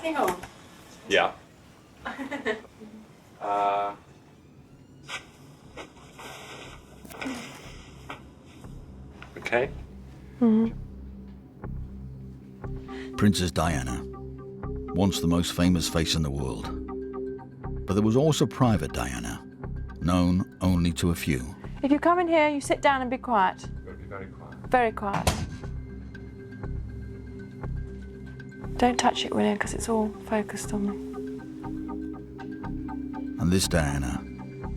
thing on? Yeah. Okay. Princess Diana, once the most famous face in the world. But there was also Private Diana, known only to a few. If you come in here, you sit down and be quiet. You've got to be very quiet. Very quiet. Don't touch it, William, because it's all focused on me. And this Diana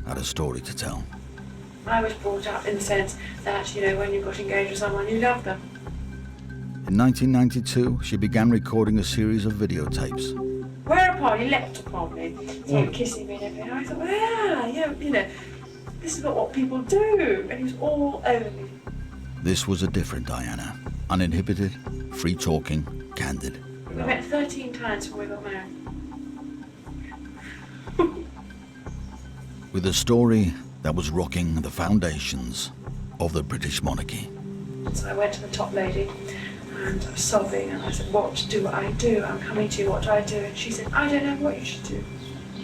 had a story to tell. I was brought up in the sense that, you know, when you got engaged with someone, you loved them. In 1992, she began recording a series of videotapes. Whereupon he leapt upon me, started kissing me and everything. And I thought, well, yeah, you know, this is not what people do. And he was all over me. This was a different Diana, uninhibited, free-talking, candid. We met 13 times before we got married. With a story that was rocking the foundations of the British monarchy. So I went to the top lady and I was sobbing and I said, what do I do? I'm coming to you, what do I do? And she said, I don't know what you should do.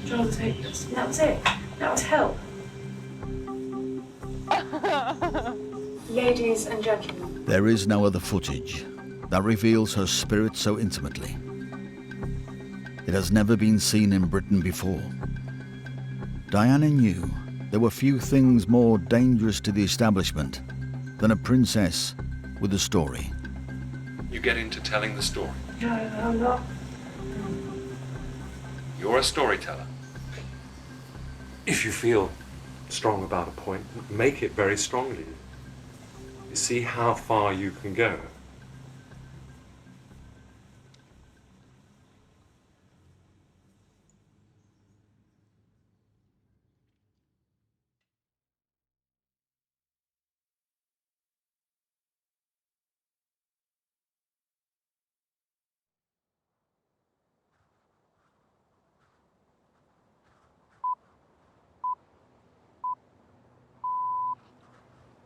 John was hopeless. And that was it. That was help. Ladies and gentlemen. There is no other footage that reveals her spirit so intimately. It has never been seen in Britain before. Diana knew there were few things more dangerous to the establishment than a princess with a story. You get into telling the story. No, I'm not. You're a storyteller. If you feel strong about a point, make it very strongly. You see how far you can go.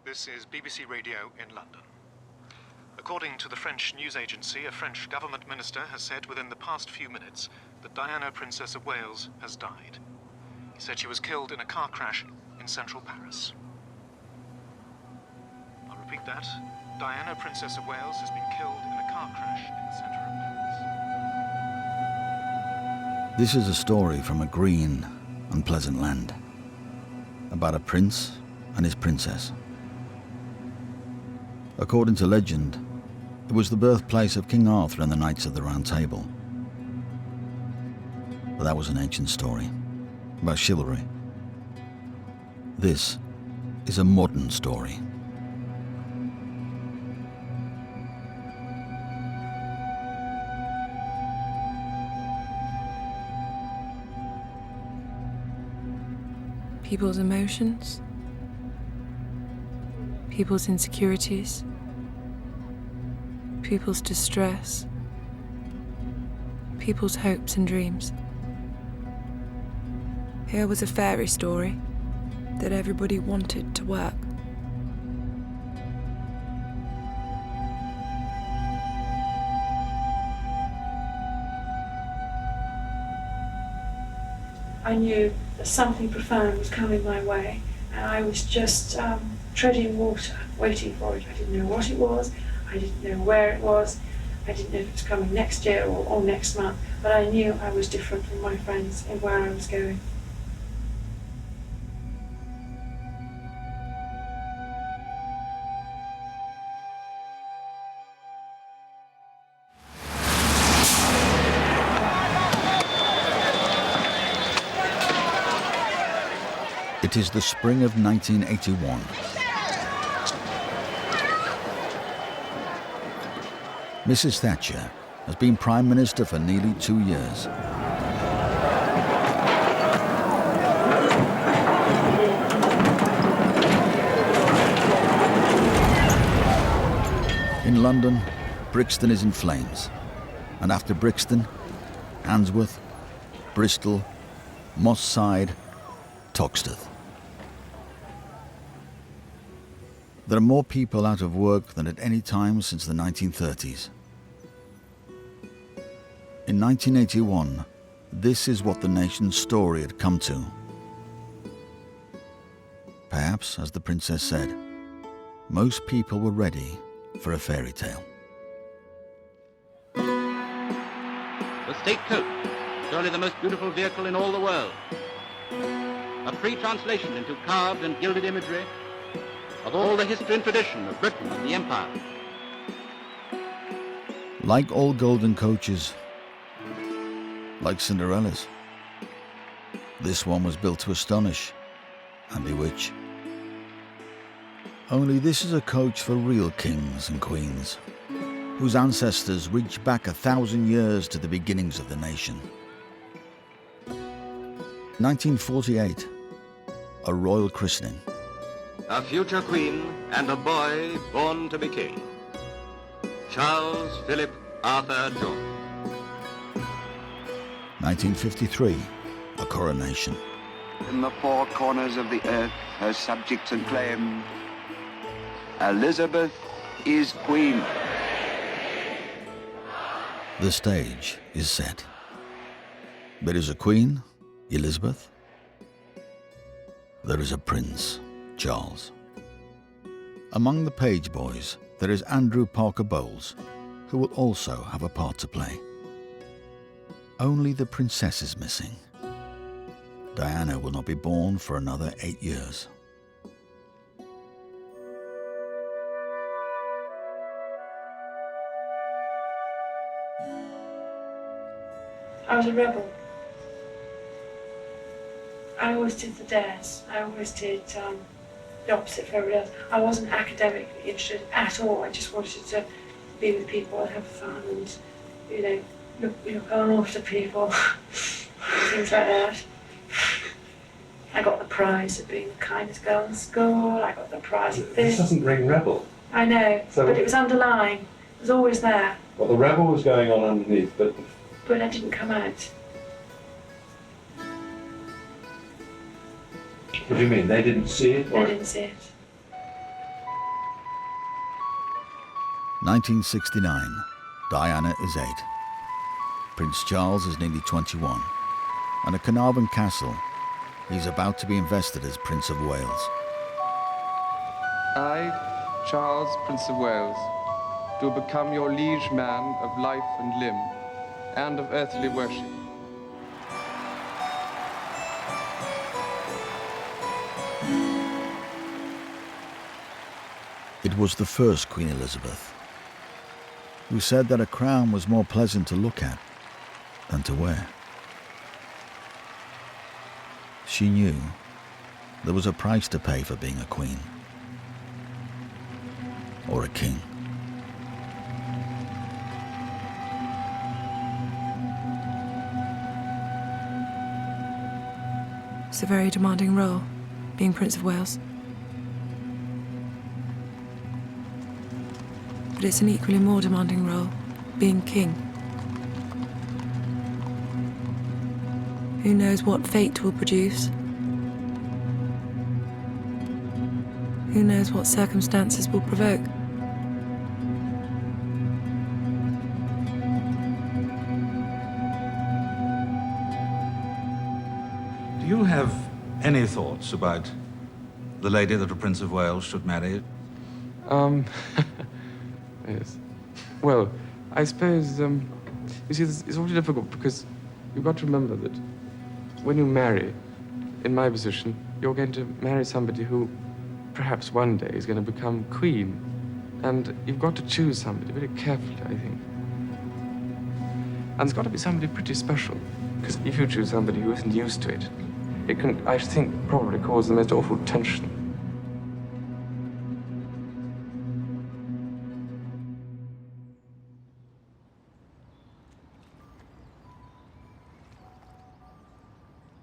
This is BBC Radio in London. According to the French news agency, a French government minister has said within the past few minutes that Diana, Princess of Wales, has died. He said she was killed in a car crash in central Paris. I'll repeat that. Diana, Princess of Wales, has been killed in a car crash in the centre of Paris. This is a story from a green and pleasant land, about a prince and his princess. According to legend, it was the birthplace of King Arthur and the Knights of the Round Table. But that was an ancient story about chivalry. This is a modern story. People's emotions, people's insecurities, people's distress, people's hopes and dreams. Here was a fairy story that everybody wanted to work. I knew that something profound was coming my way, and I was just treading water, waiting for it. I didn't know what it was, I didn't know where it was, I didn't know if it was coming next year or next month, but I knew I was different from my friends and where I was going. It is the spring of 1981. Mrs. Thatcher has been Prime Minister for nearly 2 years. In London, Brixton is in flames. And after Brixton, Handsworth, Bristol, Moss Side, Toxteth. There are more people out of work than at any time since the 1930s. In In 1981, this is what the nation's story had come to. Perhaps, as the princess said, most people were ready for a fairy tale. The state coach, surely the most beautiful vehicle in all the world. A free translation into carved and gilded imagery of all the history and tradition of Britain and the Empire. Like all golden coaches, like Cinderella's, this one was built to astonish and bewitch. Only this is a coach for real kings and queens, whose ancestors reach back 1,000 years to the beginnings of the nation. 1948, a royal christening. A future queen and a boy born to be king. Charles Philip Arthur George. 1953, a coronation. In the four corners of the earth, her subjects acclaim, Elizabeth is queen. The stage is set. There is a queen, Elizabeth. There is a prince, Charles. Among the page boys, there is Andrew Parker Bowles, who will also have a part to play. Only the princess is missing. Diana will not be born for another 8 years. I was a rebel. I always did the dares. I always did the opposite for everybody else. I wasn't academically interested at all. I just wanted to be with people and have fun and, look on after people, things like that. I got the prize of being the kindest girl in school. I got the prize of This this. doesn't ring rebel. I know, So- but it was underlying. It was always there, Well, the rebel was going on underneath, but but it didn't come out. what do you mean? They didn't see it? I didn't see it. 1969, Diana is 8. Prince Charles is nearly 21. And at Carnarvon Castle, he's about to be invested as Prince of Wales. I, Charles, Prince of Wales, do become your liege man of life and limb, and of earthly worship. It was the first Queen Elizabeth, who said that a crown was more pleasant to look at than to wear. She knew there was a price to pay for being a queen or a king. It's a very demanding role, being Prince of Wales. But it's an equally more demanding role, being king. Who knows what fate will produce? Who knows what circumstances will provoke? Do you have any thoughts about the lady that a Prince of Wales should marry? Yes. Well, I suppose, you see, it's awfully difficult because you've got to remember that when you marry, in my position, you're going to marry somebody who perhaps one day is going to become queen. And you've got to choose somebody very carefully, I think. And it's got to be somebody pretty special, because if you choose somebody who isn't used to it, it can, I think, probably cause the most awful tension.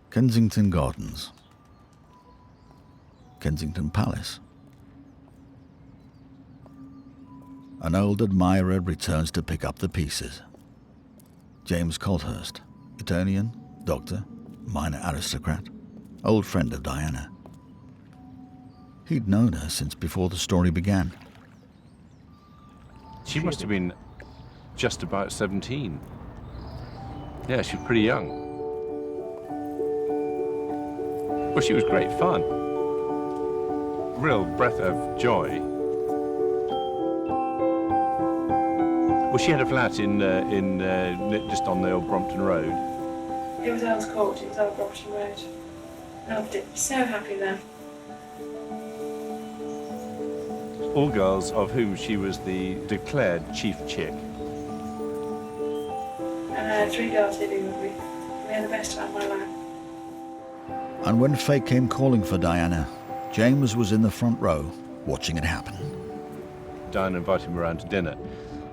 Kensington Gardens, Kensington Palace. An old admirer returns to pick up the pieces. James Colthurst, Etonian, doctor, minor aristocrat, old friend of Diana. He'd known her since before the story began. She must have been just about 17. Yeah, she was pretty young. Well, she was great fun. Real breath of joy. Well, she had a flat in just on the old Brompton Road. It was Earl's Court, it was Old Brompton Road. Loved it, so happy there. All girls of whom she was the declared chief chick. And I had 3 girls living with me. We had the best time of my life. And when fate came calling for Diana, James was in the front row, watching it happen. Diana invited me around to dinner,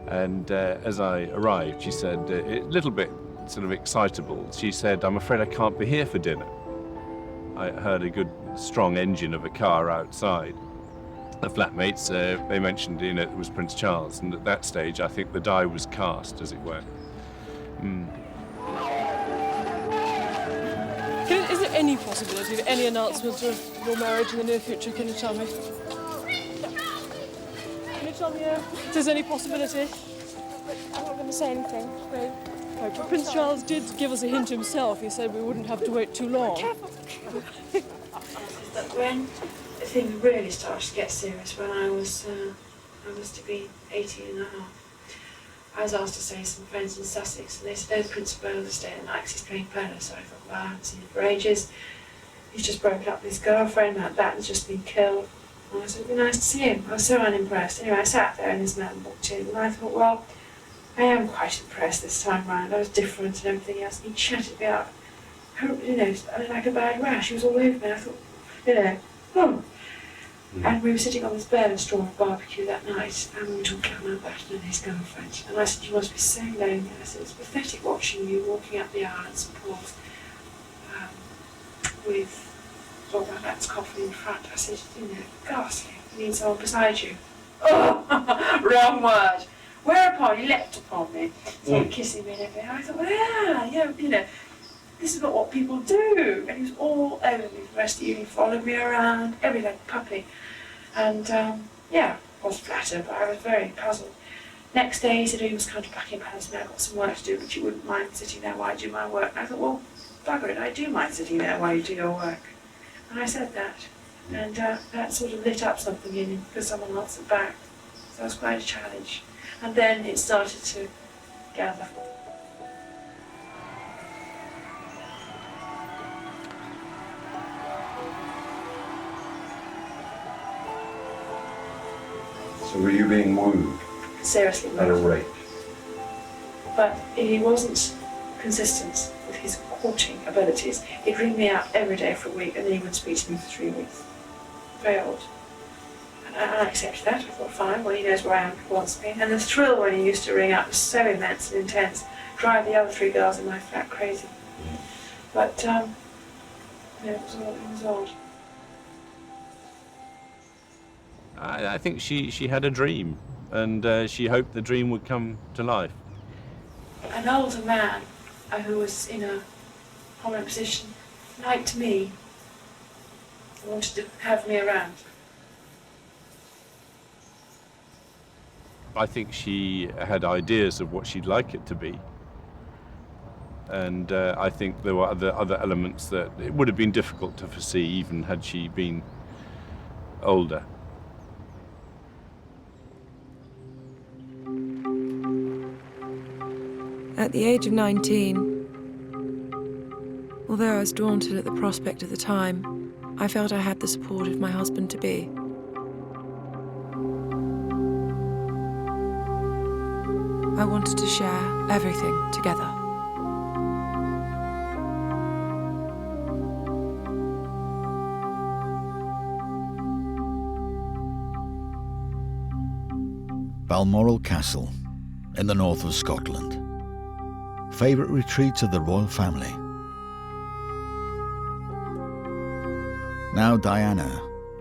and as I arrived, she said, a little bit sort of excitable, she said, "I'm afraid I can't be here for dinner." I heard a good, strong engine of a car outside. The flatmates, they mentioned, it was Prince Charles, and at that stage, I think the die was cast, as it were. Is there any possibility of any announcement of your marriage in the near future? Can you tell me? Can you tell me if there's any possibility? I'm not going to say anything. No. But Prince Charles did give us a hint himself. He said we wouldn't have to wait too long. Careful. But when the thing really started to get serious, when I was to be 18 and a half, I was asked to stay with some friends in Sussex, and they said, "Oh, Prince of Wales is staying at night 'cause he's playing polo." So I thought, well, I haven't seen him for ages. He's just broken up with his girlfriend, that has just been killed. And I said, it'd be nice to see him. I was so unimpressed. Anyway, I sat there and his man walked in, and I thought, well, I am quite impressed this time round. I was different and everything else. He chatted me up, like a bad rash. He was all over me. I thought, oh. And we were sitting on this bed and straw at a barbecue that night, and we were talking about Mountbatten and his girlfriend. And I said, "You must be so lonely." I said, "It's pathetic watching you walking up the aisle at St Paul's with Lord Mountbatten's coffin in front." I said, ghastly. You need someone beside you. Oh, wrong word. Whereupon he leapt upon me, started kissing me and everything. And I thought, well, this is not what people do. And he was all over me for the rest of the evening, followed me around, everything, puppy. And I was flattered, but I was very puzzled. Next day he said he was coming to Buckingham Palace and I've got some work to do, but you wouldn't mind sitting there while I do my work. And I thought, well, bugger it, I do mind sitting there while you do your work. And I said that. And that sort of lit up something in him because someone answered back. So it was quite a challenge. And then it started to gather. So were you being wooed? Seriously At a wooed. rate? But he wasn't consistent with his courting abilities. He'd ring me up every day for a week and then he wouldn't speak to me for 3 weeks. Very odd. And I accepted that. I thought, fine, well, he knows where I am, he wants me. And the thrill when he used to ring up was so immense and intense, drive the other 3 girls in my flat crazy. But, it was odd. I think she had a dream, and she hoped the dream would come to life. An older man who was in a prominent position liked me, wanted to have me around. I think she had ideas of what she'd like it to be. And I think there were other elements that it would have been difficult to foresee even had she been older. At the age of 19, although I was daunted at the prospect at the time, I felt I had the support of my husband-to-be. I wanted to share everything together. Balmoral Castle, in the north of Scotland. Favourite retreat of the royal family. Now Diana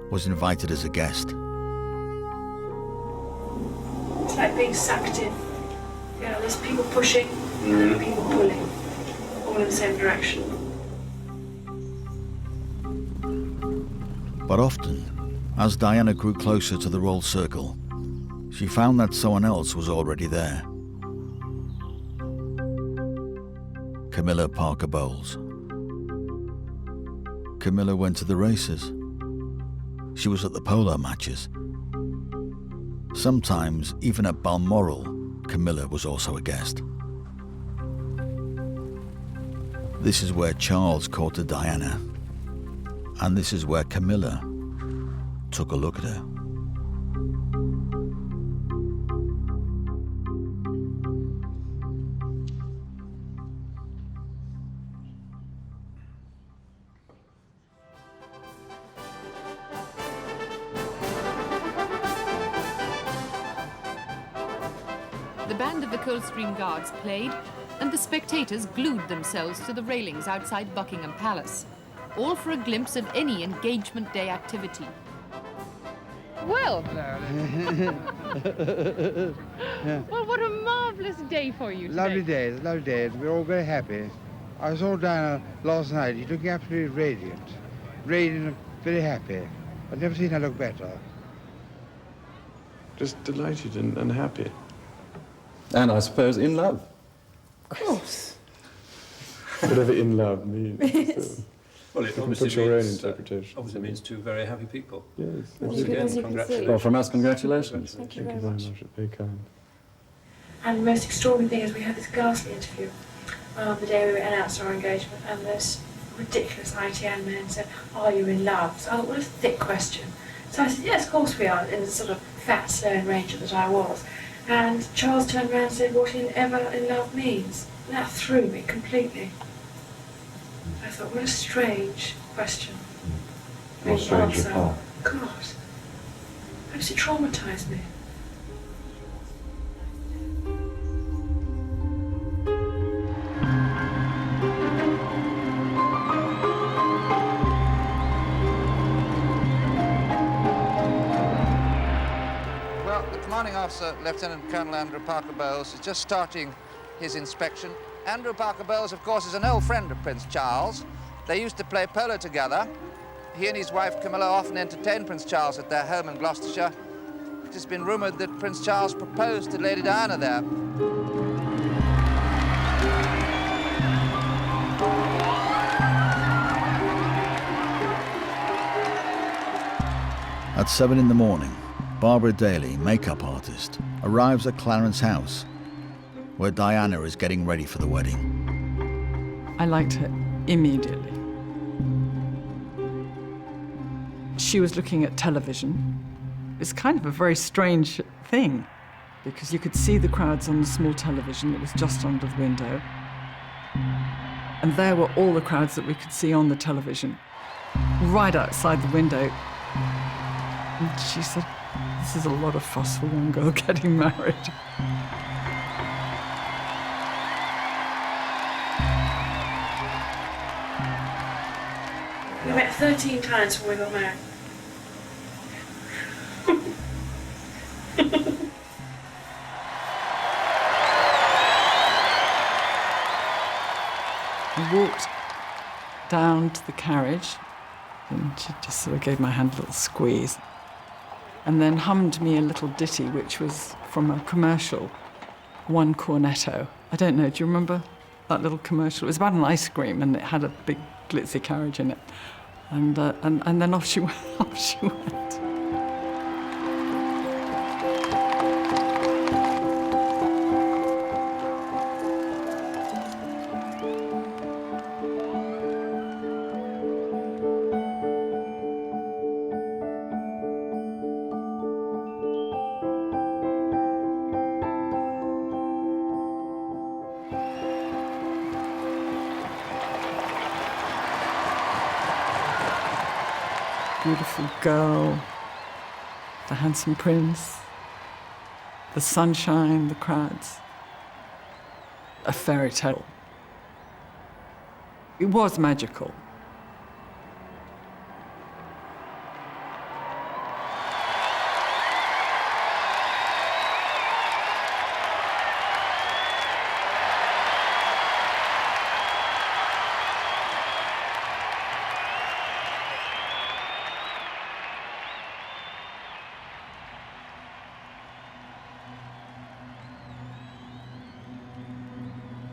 was invited as a guest. It's like being sucked in. There's people pushing and people pulling, all in the same direction. But often, as Diana grew closer to the royal circle, she found that someone else was already there. Camilla Parker Bowles. Camilla went to the races. She was at the polo matches. Sometimes, even at Balmoral, Camilla was also a guest. This is where Charles courted Diana, and this is where Camilla took a look at her. The band of the Coldstream Guards played, and the spectators glued themselves to the railings outside Buckingham Palace, all for a glimpse of any Engagement Day activity. Well, well, what a marvellous day for you today. Lovely days, lovely days. We're all very happy. I saw Diana last night. She's looking absolutely radiant. Radiant and very happy. I've never seen her look better. Just delighted and happy. And I suppose in love. Of course. Whatever in love means. Well, it you can obviously put your own means, interpretation. obviously means two very happy people. Yes. Once again, congratulations. Well, from us, congratulations. Thank you very much. Very kind. And the most extraordinary thing is we had this ghastly interview the day we announced our engagement, and this ridiculous ITN man said, "Are you in love?" So I thought, what a thick question. So I said, yes, of course we are, in the sort of fat, stern ranger that I was. And Charles turned around and said, what ever in love means. And that threw me completely. I thought, what a strange question. What strange reply. God, perhaps it traumatised me. Well, the commanding officer, Lieutenant Colonel Andrew Parker Bowles, is just starting his inspection. Andrew Parker Bowles, of course, is an old friend of Prince Charles. They used to play polo together. He and his wife Camilla often entertained Prince Charles at their home in Gloucestershire. It has been rumoured that Prince Charles proposed to Lady Diana there. At 7 in the morning, Barbara Daly, makeup artist, arrives at Clarence House, where Diana is getting ready for the wedding. I liked her immediately. She was looking at television. It's kind of a very strange thing, because you could see the crowds on the small television that was just under the window. And there were all the crowds that we could see on the television, right outside the window. And she said, this is a lot of fuss for one girl getting married. We met 13 times when we got married. I walked down to the carriage, and she just sort of gave my hand a little squeeze, and then hummed me a little ditty, which was from a commercial, One Cornetto. I don't know, do you remember that little commercial? It was about an ice cream, and it had a big glitzy carriage in it. And then off she went. Off she went. Beautiful girl, the handsome prince, the sunshine, the crowds. A fairy tale. It was magical.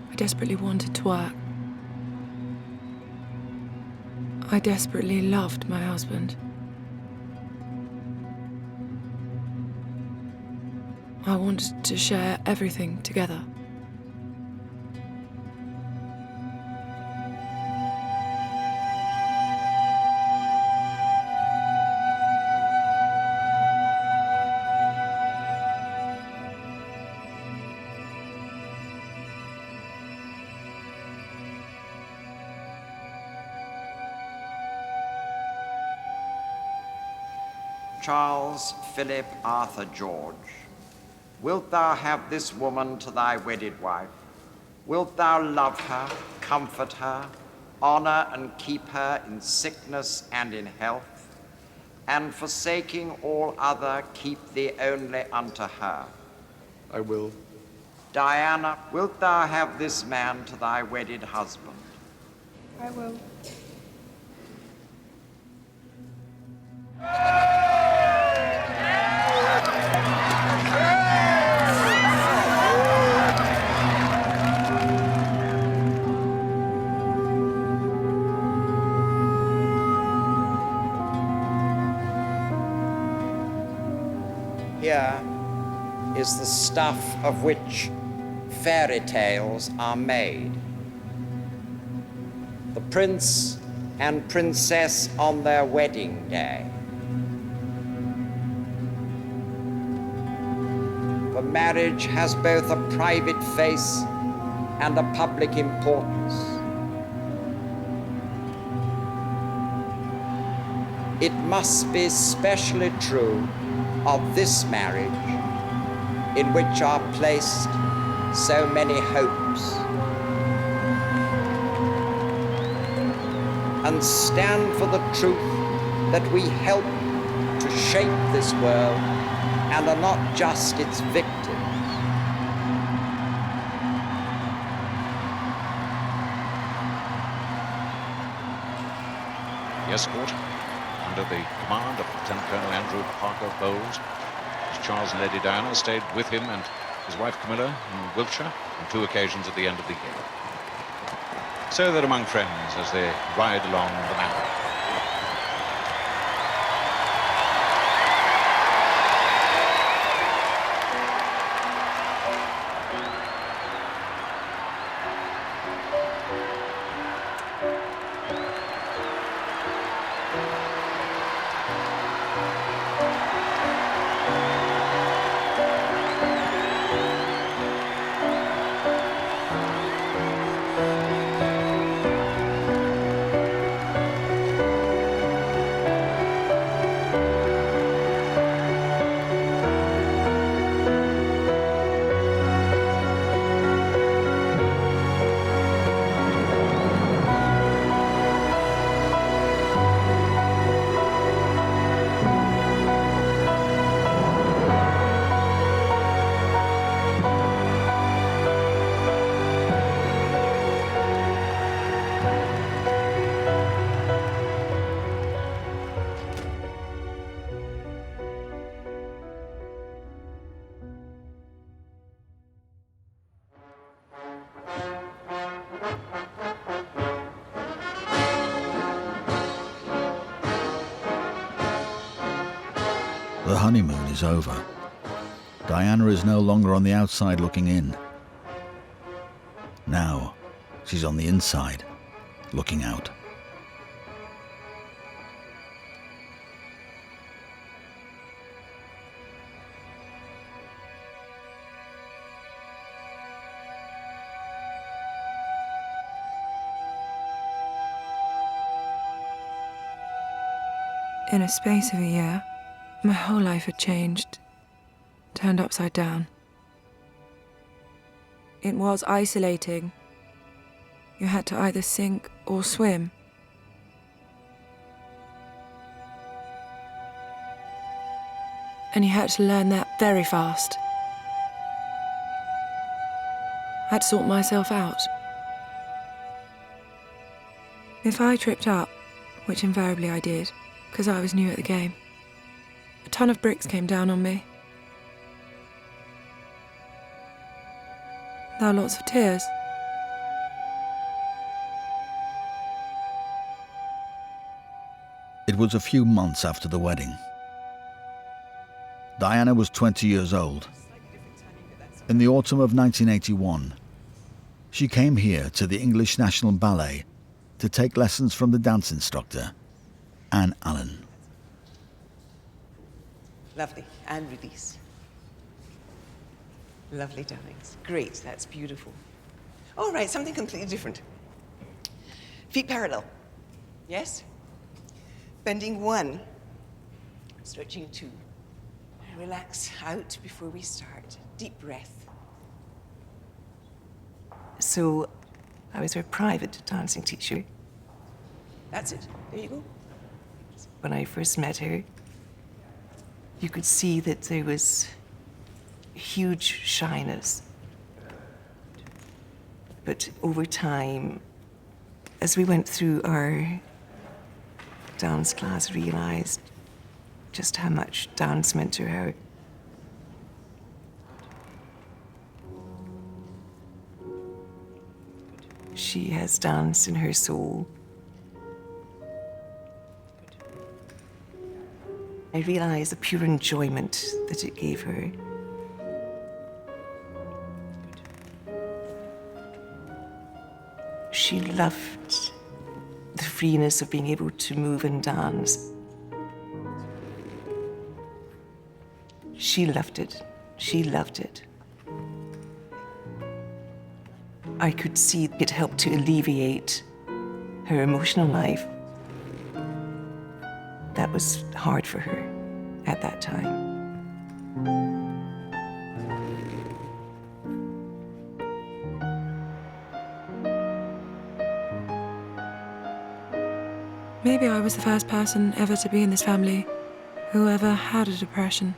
I desperately wanted to work. I desperately loved my husband. I wanted to share everything together. Charles Philip Arthur George, wilt thou have this woman to thy wedded wife? Wilt thou love her, comfort her, honor and keep her in sickness and in health, and forsaking all other, keep thee only unto her? I will. Diana, wilt thou have this man to thy wedded husband? I will. Here is the stuff of which fairy tales are made. The prince and princess on their wedding day. For marriage has both a private face and a public importance. It must be specially true of this marriage, in which are placed so many hopes, and stand for the truth that we help to shape this world and are not just its victims. The escort, under the command of Lieutenant Colonel Andrew Parker Bowles, as Charles and Lady Diana stayed with him and his wife Camilla in Wiltshire on 2 occasions at the end of the year. So they're among friends as they ride along the mountain. The honeymoon is over. Diana is no longer on the outside looking in. Now, she's on the inside, looking out. In a space of a year, my whole life had changed, turned upside down. It was isolating. You had to either sink or swim. And you had to learn that very fast. I had to sort myself out. If I tripped up, which invariably I did, because I was new at the game, a ton of bricks came down on me. There were lots of tears. It was a few months after the wedding. Diana was 20 years old. In the autumn of 1981, she came here to the English National Ballet to take lessons from the dance instructor, Anne Allen. Lovely. And release. Lovely, darlings. Great, that's beautiful. All right, something completely different. Feet parallel. Yes? Bending 1. Stretching 2. Relax out before we start. Deep breath. So, I was her private dancing teacher. That's it. There you go. When I first met her, you could see that there was huge shyness. But over time, as we went through our dance class, realized just how much dance meant to her. She has dance in her soul. I realized the pure enjoyment that it gave her. She loved the freeness of being able to move and dance. She loved it. She loved it. I could see it helped to alleviate her emotional life. That was hard for her at that time. Maybe I was the first person ever to be in this family who ever had a depression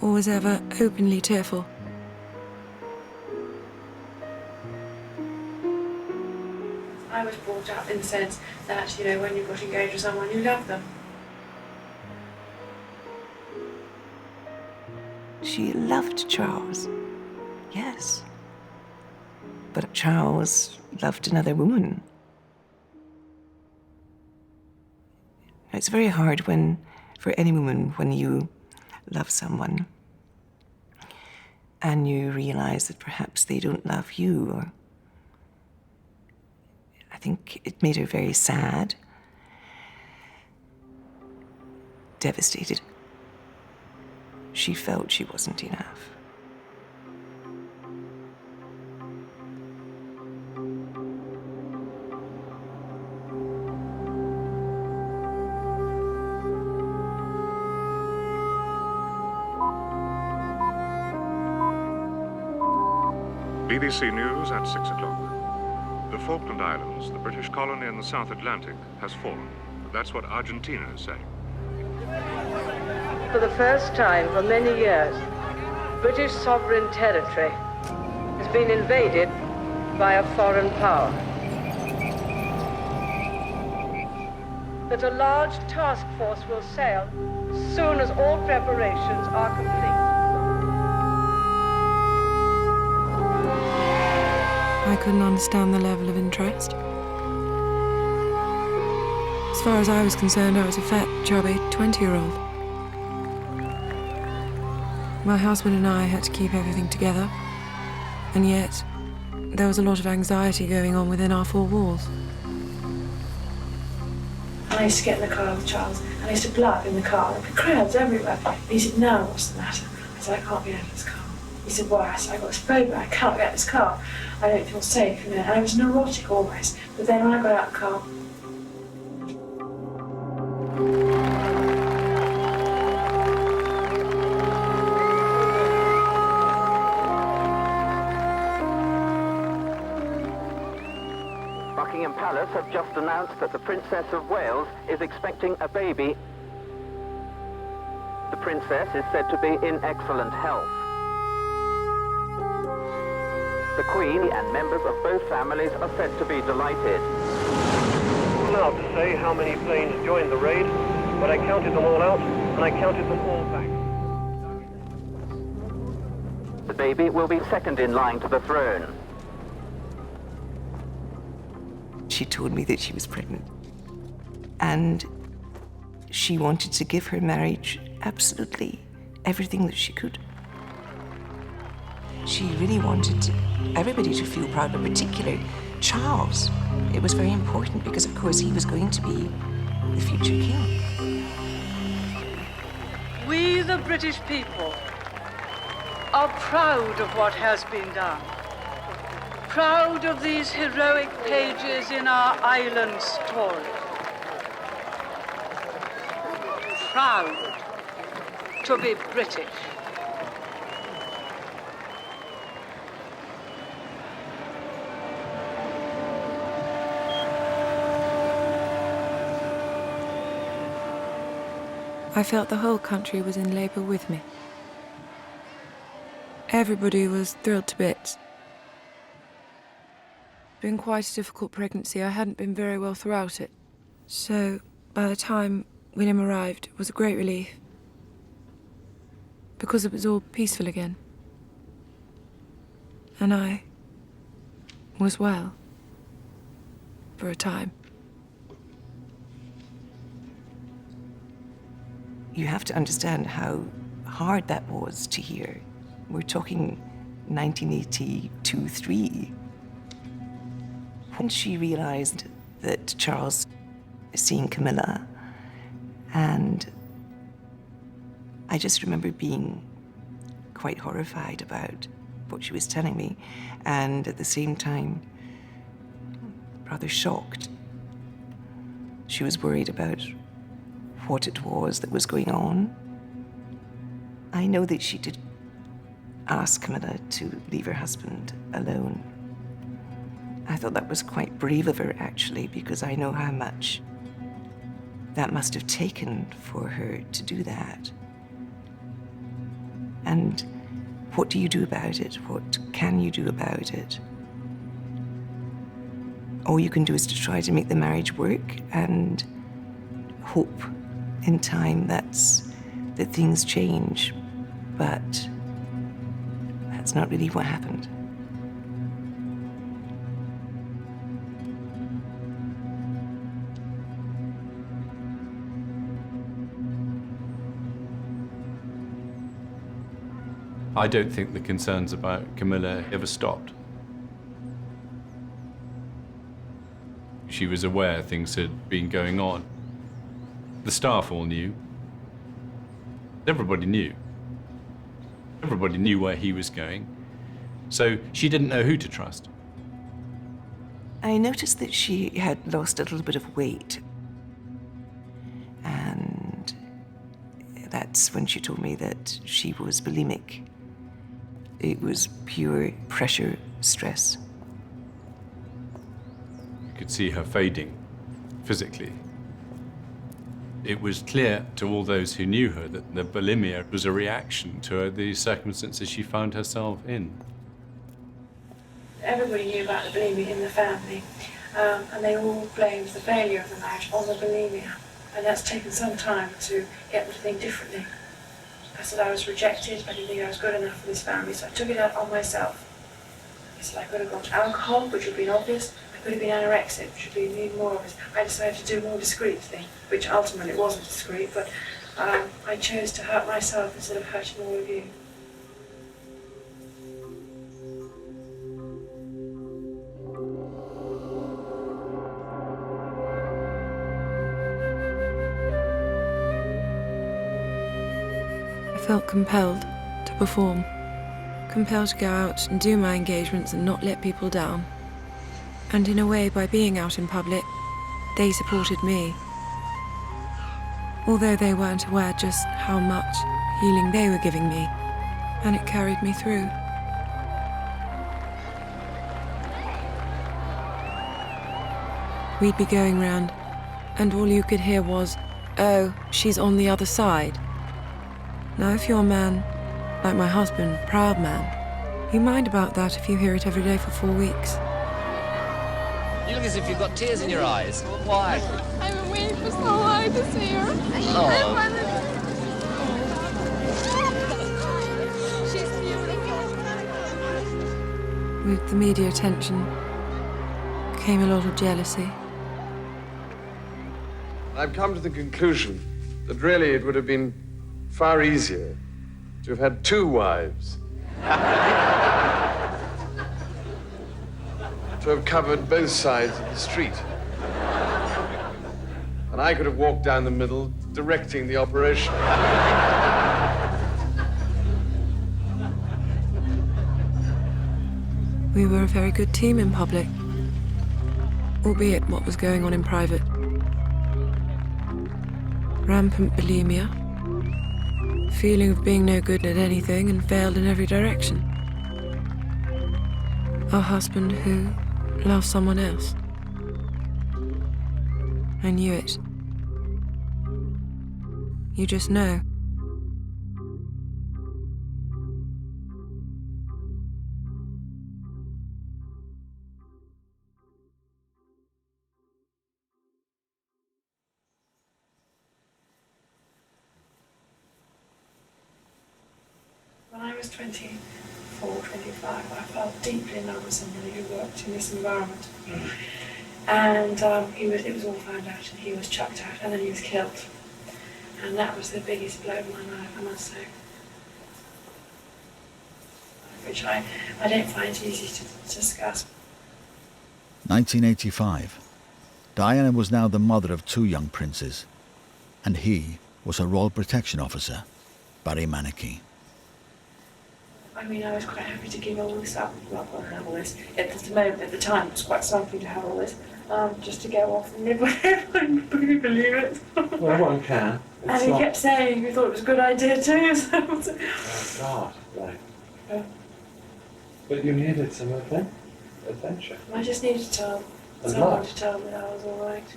or was ever openly tearful. I was brought up in the sense that, you know, when you got engaged with someone, you love them. She loved Charles, yes. But Charles loved another woman. It's very hard for any woman, when you love someone and you realize that perhaps they don't love you. Or I think it made her very sad, devastated. She felt she wasn't enough. BBC News at 6 o'clock. The Falkland Islands, the British colony in the South Atlantic, has fallen. That's what Argentina is saying. For the first time for many years, British sovereign territory has been invaded by a foreign power. That a large task force will sail as soon as all preparations are complete. I couldn't understand the level of interest. As far as I was concerned, I was a fat, chubby 20-year-old. My husband and I had to keep everything together, and yet there was a lot of anxiety going on within our four walls. And I used to get in the car with Charles, and I used to blab in the car. There'd be crowds everywhere. And he said, "No, what's the matter?" I said, "I can't get out of this car." He said, "Why?" I said, "I got this phobia, I can't get out of this car. I don't feel safe." And I was neurotic always. But then when I got out of the car, Buckingham Palace have just announced that the Princess of Wales is expecting a baby. The princess is said to be in excellent health. The Queen and members of both families are said to be delighted. Now to say how many planes joined the raid, but I counted them all out, and I counted them all back. The baby will be second in line to the throne. she told me that she was pregnant. And she wanted to give her marriage absolutely everything that she could. She really wanted everybody to feel proud, but particularly Charles. It was very important because, of course, he was going to be the future king. We, the British people, are proud of what has been done. Proud of these heroic pages in our island story. Proud to be British. I felt the whole country was in labour with me. Everybody was thrilled to bits. It's been quite a difficult pregnancy. I hadn't been very well throughout it. So, by the time William arrived, it was a great relief. Because it was all peaceful again. And I was well. For a time. You have to understand how hard that was to hear. We're talking 1982-3. When she realized that Charles was seeing Camilla, and I just remember being quite horrified about what she was telling me, and at the same time, rather shocked. She was worried about what it was that was going on. I know that she did ask Camilla to leave her husband alone. I thought that was quite brave of her, actually, because I know how much that must have taken for her to do that. And what do you do about it? What can you do about it? All you can do is to try to make the marriage work and hope in time that things change, but that's not really what happened. I don't think the concerns about Camilla ever stopped. She was aware things had been going on. The staff all knew. Everybody knew. Everybody knew where he was going. So she didn't know who to trust. I noticed that she had lost a little bit of weight. And that's when she told me that she was bulimic. It was pure pressure stress. You could see her fading physically. It was clear to all those who knew her that the bulimia was a reaction to the circumstances she found herself in. Everybody knew about the bulimia in the family, and they all blamed the failure of the marriage on the bulimia. And that's taken some time to get them to think differently. I said I was rejected, I didn't think I was good enough for this family, so I took it out on myself. I said I could have gone to alcohol, which would have been obvious. I could have been anorexic, which would have been even more obvious. I decided to do a more discreet thing, which ultimately wasn't discreet, but I chose to hurt myself instead of hurting all of you. I felt compelled to perform, compelled to go out and do my engagements and not let people down. And in a way, by being out in public, they supported me. Although they weren't aware just how much healing they were giving me, and it carried me through. We'd be going round, and all you could hear was, "Oh, she's on the other side." Now, if you're a man, like my husband, proud man, you mind about that if you hear it every day for 4 weeks. You look as if you've got tears in your eyes. Why? I've been waiting for so long to see her. Oh. She's beautiful. With the media attention came a lot of jealousy. I've come to the conclusion that really it would have been far easier to have had 2 wives. To have covered both sides of the street. And I could have walked down the middle, directing the operation. We were a very good team in public, albeit what was going on in private. Rampant bulimia, feeling of being no good at anything and failed in every direction. A husband who loved someone else. I knew it. You just know. When I was 24, 25, I fell deeply in love with somebody who worked in this environment. And it was all found out, and he was chucked out, and then he was killed. And that was the biggest blow in my life, I must say. Which I don't find easy to discuss. 1985. Diana was now the mother of 2 young princes, and he was her Royal Protection Officer, Barry Mannicky. I mean, I was quite happy to give all this up. Well, not have all this. At the time, it was quite something to have all this, just to go off and live with him. I couldn't believe it. Well, one can. And he kept saying he thought it was a good idea too. So. Oh, God, right. Yeah. But you needed some adventure. I just needed someone to tell me that I was all right.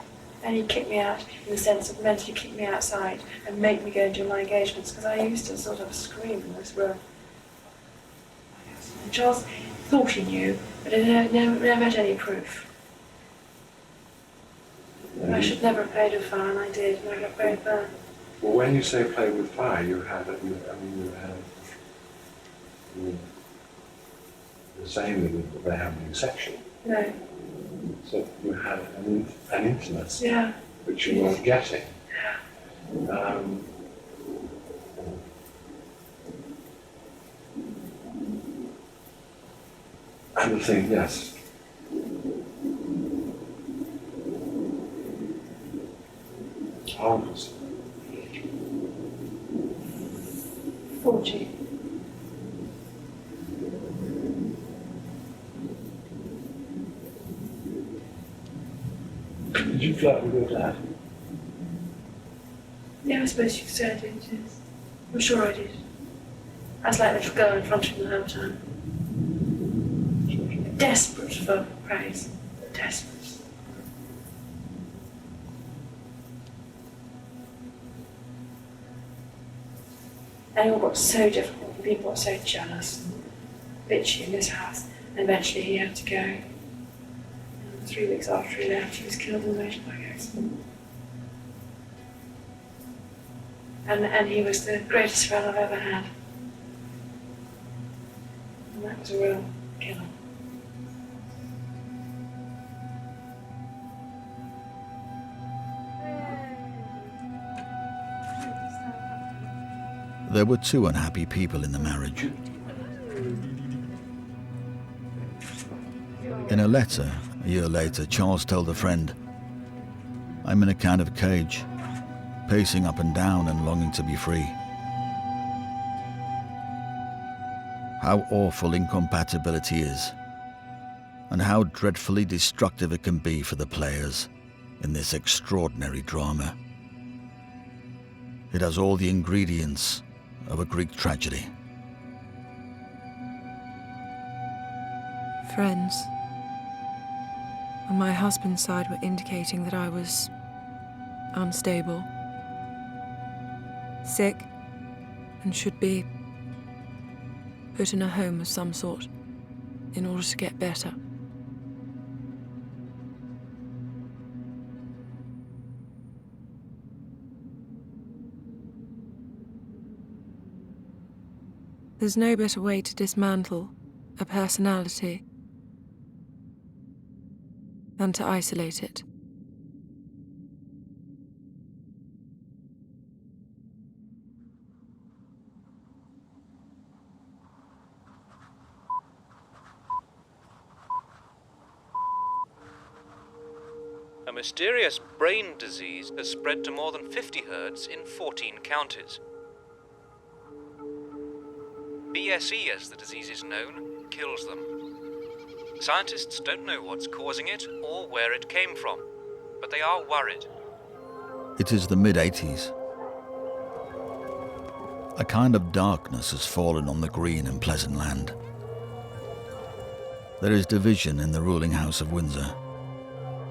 And he kicked me out in the sense of mentally kick me outside and make me go and do my engagements, because I used to sort of scream in this room. And Charles thought he knew, but he never had any proof. I should never have played with fire, and I did, and I got very burned. Well, when you say play with fire, you the same that they have in section. No. So you had an intimacy, yeah, which you weren't getting. Yeah. And the thing, yes. How old was it? 40. Did you flirt with your dad? Yeah, I suppose you could say I did, yes. I'm sure I did. I was like a little girl in front of him the whole time. Desperate for praise. Desperate. And it all got so difficult, and people got so jealous, bitchy in his house, and eventually he had to go. And 3 weeks after he left, he was killed in a motorbike accident. And he was the greatest friend I've ever had. And that was a real killer. There were 2 unhappy people in the marriage. In a letter, a year later, Charles told a friend, "I'm in a kind of cage, pacing up and down and longing to be free." How awful incompatibility is, and how dreadfully destructive it can be for the players in this extraordinary drama. It has all the ingredients of a Greek tragedy. Friends on my husband's side were indicating that I was unstable, sick, and should be put in a home of some sort in order to get better. There's no better way to dismantle a personality than to isolate it. mysterious brain disease has spread to more than 50 herds in 14 counties. BSE, as the disease is known, kills them. Scientists don't know what's causing it or where it came from, but they are worried. It is the mid-80s. A kind of darkness has fallen on the green and pleasant land. There is division in the ruling House of Windsor.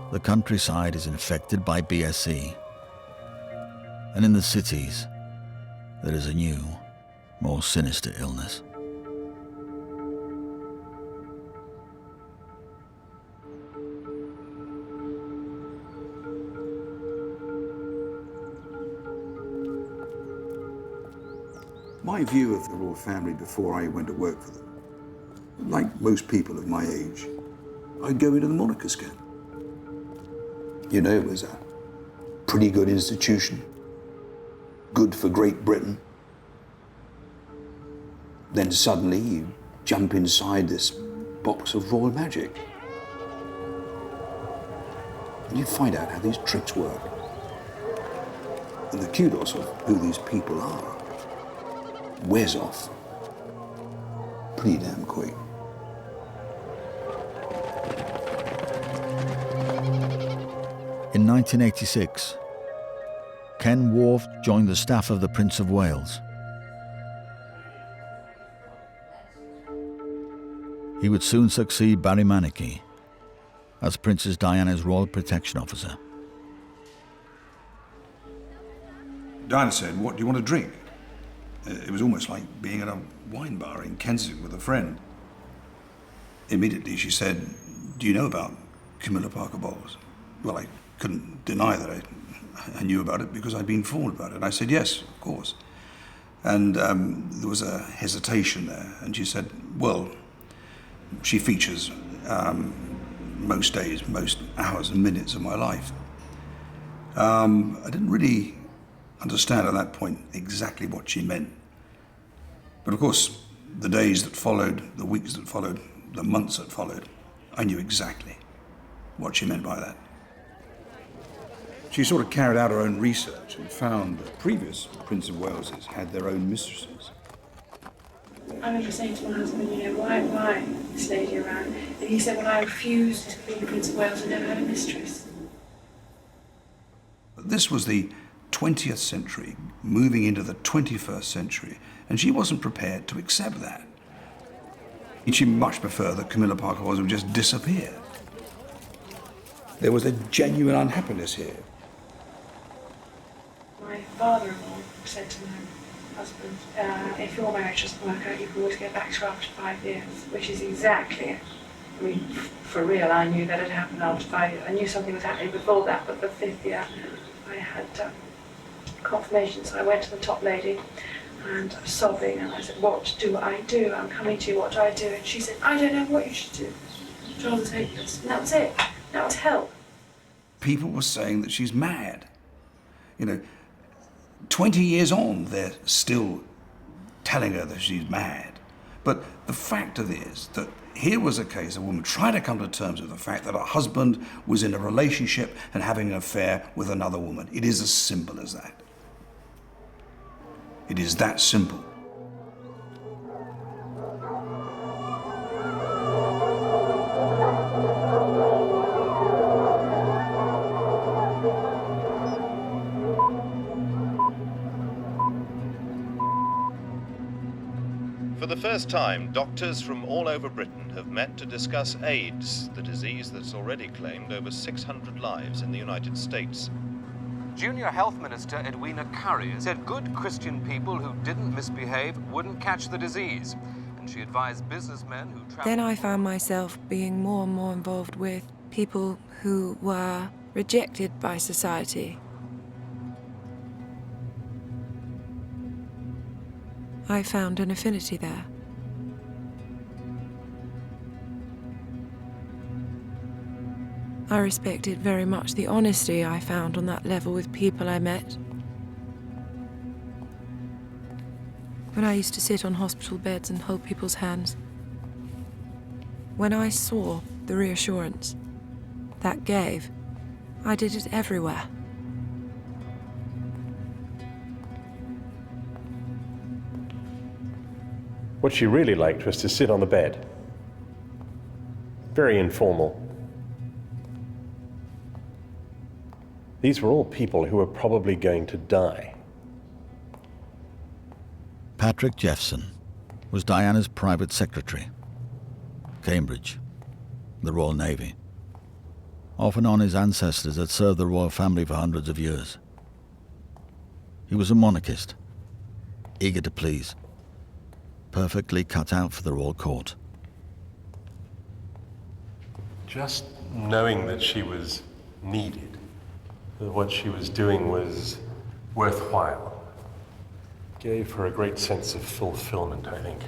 The countryside is infected by BSE. And in the cities, there is a new, more sinister illness. My view of the royal family before I went to work for them, like most people of my age, I'd go into the monarchist camp. You know, it was a pretty good institution, good for Great Britain. Then suddenly you jump inside this box of royal magic. And you find out how these tricks work. And the kudos of who these people are wears off pretty damn quick. In 1986, Ken Wharf joined the staff of the Prince of Wales. He would soon succeed Barry Manicky as Princess Diana's Royal Protection Officer. Diana said, "What do you want to drink?" It was almost like being at a wine bar in Kensington with a friend. Immediately she said, "Do you know about Camilla Parker Bowles?" Well, I couldn't deny that I knew about it because I'd been informed about it. I said, "Yes, of course." And there was a hesitation there. And she said, "Well, she features most days, most hours and minutes of my life." I didn't really understand at that point exactly what she meant. But of course, the days that followed, the weeks that followed, the months that followed, I knew exactly what she meant by that. She sort of carried out her own research and found that previous Prince of Waleses had their own mistresses. I remember saying to my husband, you know, why this lady around? And he said, well, I refused to be Prince of Wales and never had a mistress. This was the 20th century, moving into the 21st century, and she wasn't prepared to accept that. She much preferred that Camilla Parker Bowles would just disappear. There was a genuine unhappiness here. My father-in-law said to my husband, if your marriage doesn't work out, you can always get back to her after 5 years, which is exactly it. I mean, for real, I knew that had happened after 5 years. I knew something was happening before that, but the 5th year, I had confirmation, so I went to the top lady, and I was sobbing, and I said, what do I do? I'm coming to you, what do I do? And she said, I don't know what you should do. Charles is hopeless. And that was it. That was help. People were saying that she's mad. You know, 20 years on, they're still telling her that she's mad. But the fact of it is that here was a case, a woman trying to come to terms with the fact that her husband was in a relationship and having an affair with another woman. It is as simple as that. It is that simple. For the first time, doctors from all over Britain have met to discuss AIDS, the disease that's already claimed over 600 lives in the United States. Junior Health Minister Edwina Currie said good Christian people who didn't misbehave wouldn't catch the disease. And she advised businessmen who traveled... Then I found myself being more and more involved with people who were rejected by society. I found an affinity there. I respected very much the honesty I found on that level with people I met. When I used to sit on hospital beds and hold people's hands, when I saw the reassurance that gave I did it everywhere. What she really liked was to sit on the bed. Very informal. These were all people who were probably going to die. Patrick Jeffson was Diana's private secretary. Cambridge, the Royal Navy. Off and on, his ancestors had served the royal family for hundreds of years. He was a monarchist, eager to please, perfectly cut out for the royal court. Just knowing that she was needed, that what she was doing was worthwhile, gave her a great sense of fulfillment, I think.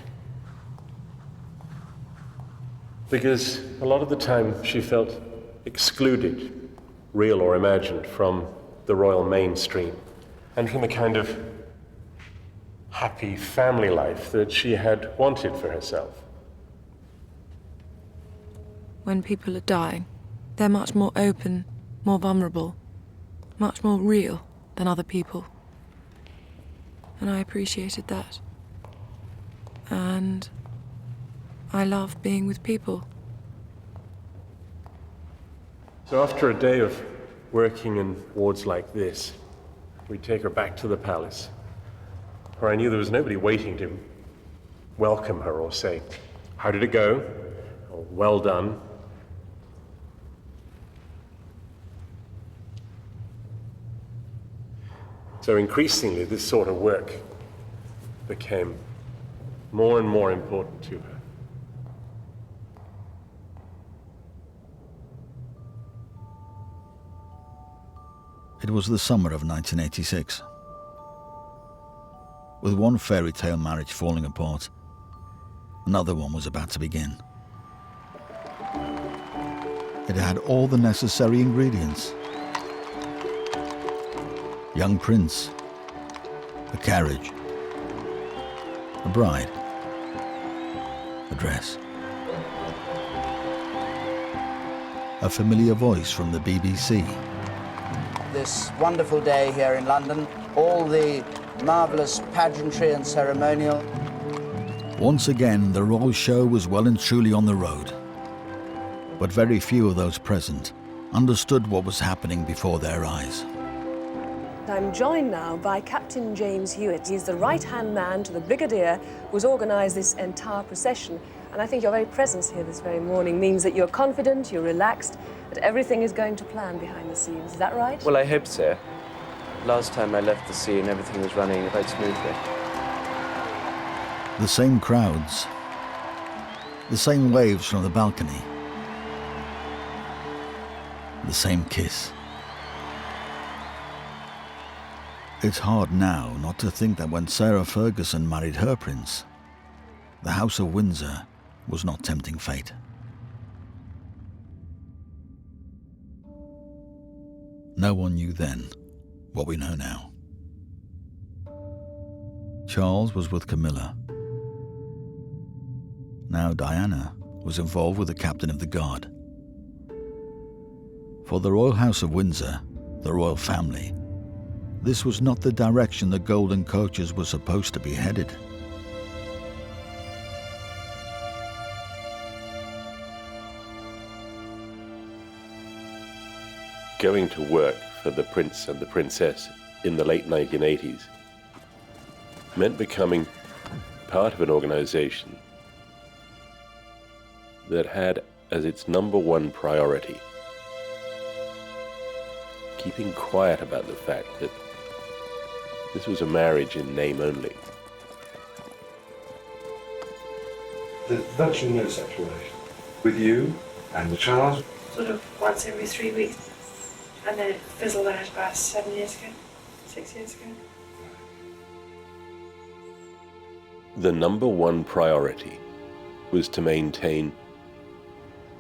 Because a lot of the time she felt excluded, real or imagined, from the royal mainstream and from the kind of happy family life that she had wanted for herself. When people are dying, they're much more open, more vulnerable, much more real than other people. And I appreciated that. And I love being with people. So after a day of working in wards like this, we'd take her back to the palace, where I knew there was nobody waiting to welcome her or say, "How did it go?" or "Well done." So increasingly, this sort of work became more and more important to her. It was the summer of 1986. With one fairy tale marriage falling apart, another one was about to begin. It had all the necessary ingredients. Young prince, a carriage, a bride, a dress. A familiar voice from the BBC. This wonderful day here in London, all the marvellous pageantry and ceremonial. Once again, the royal show was well and truly on the road. But very few of those present understood what was happening before their eyes. I'm joined now by Captain James Hewitt. He's the right-hand man to the Brigadier who's organised this entire procession. And I think your very presence here this very morning means that you're confident, you're relaxed, that everything is going to plan behind the scenes. Is that right? Well, I hope so. Last time I left the scene, everything was running quite smoothly. The same crowds, the same waves from the balcony, the same kiss. It's hard now not to think that when Sarah Ferguson married her prince, the House of Windsor was not tempting fate. No one knew then what we know now. Charles was with Camilla. Now Diana was involved with the captain of the guard. For the Royal House of Windsor, the royal family, this was not the direction the golden coaches were supposed to be headed. Going to work for the Prince and the Princess in the late 1980s meant becoming part of an organization that had as its #1 priority keeping quiet about the fact that this was a marriage in name only. There's virtually no sexual relation with you and the child. Sort of once every 3 weeks. And then it fizzled out about 7 years ago, 6 years ago. The #1 priority was to maintain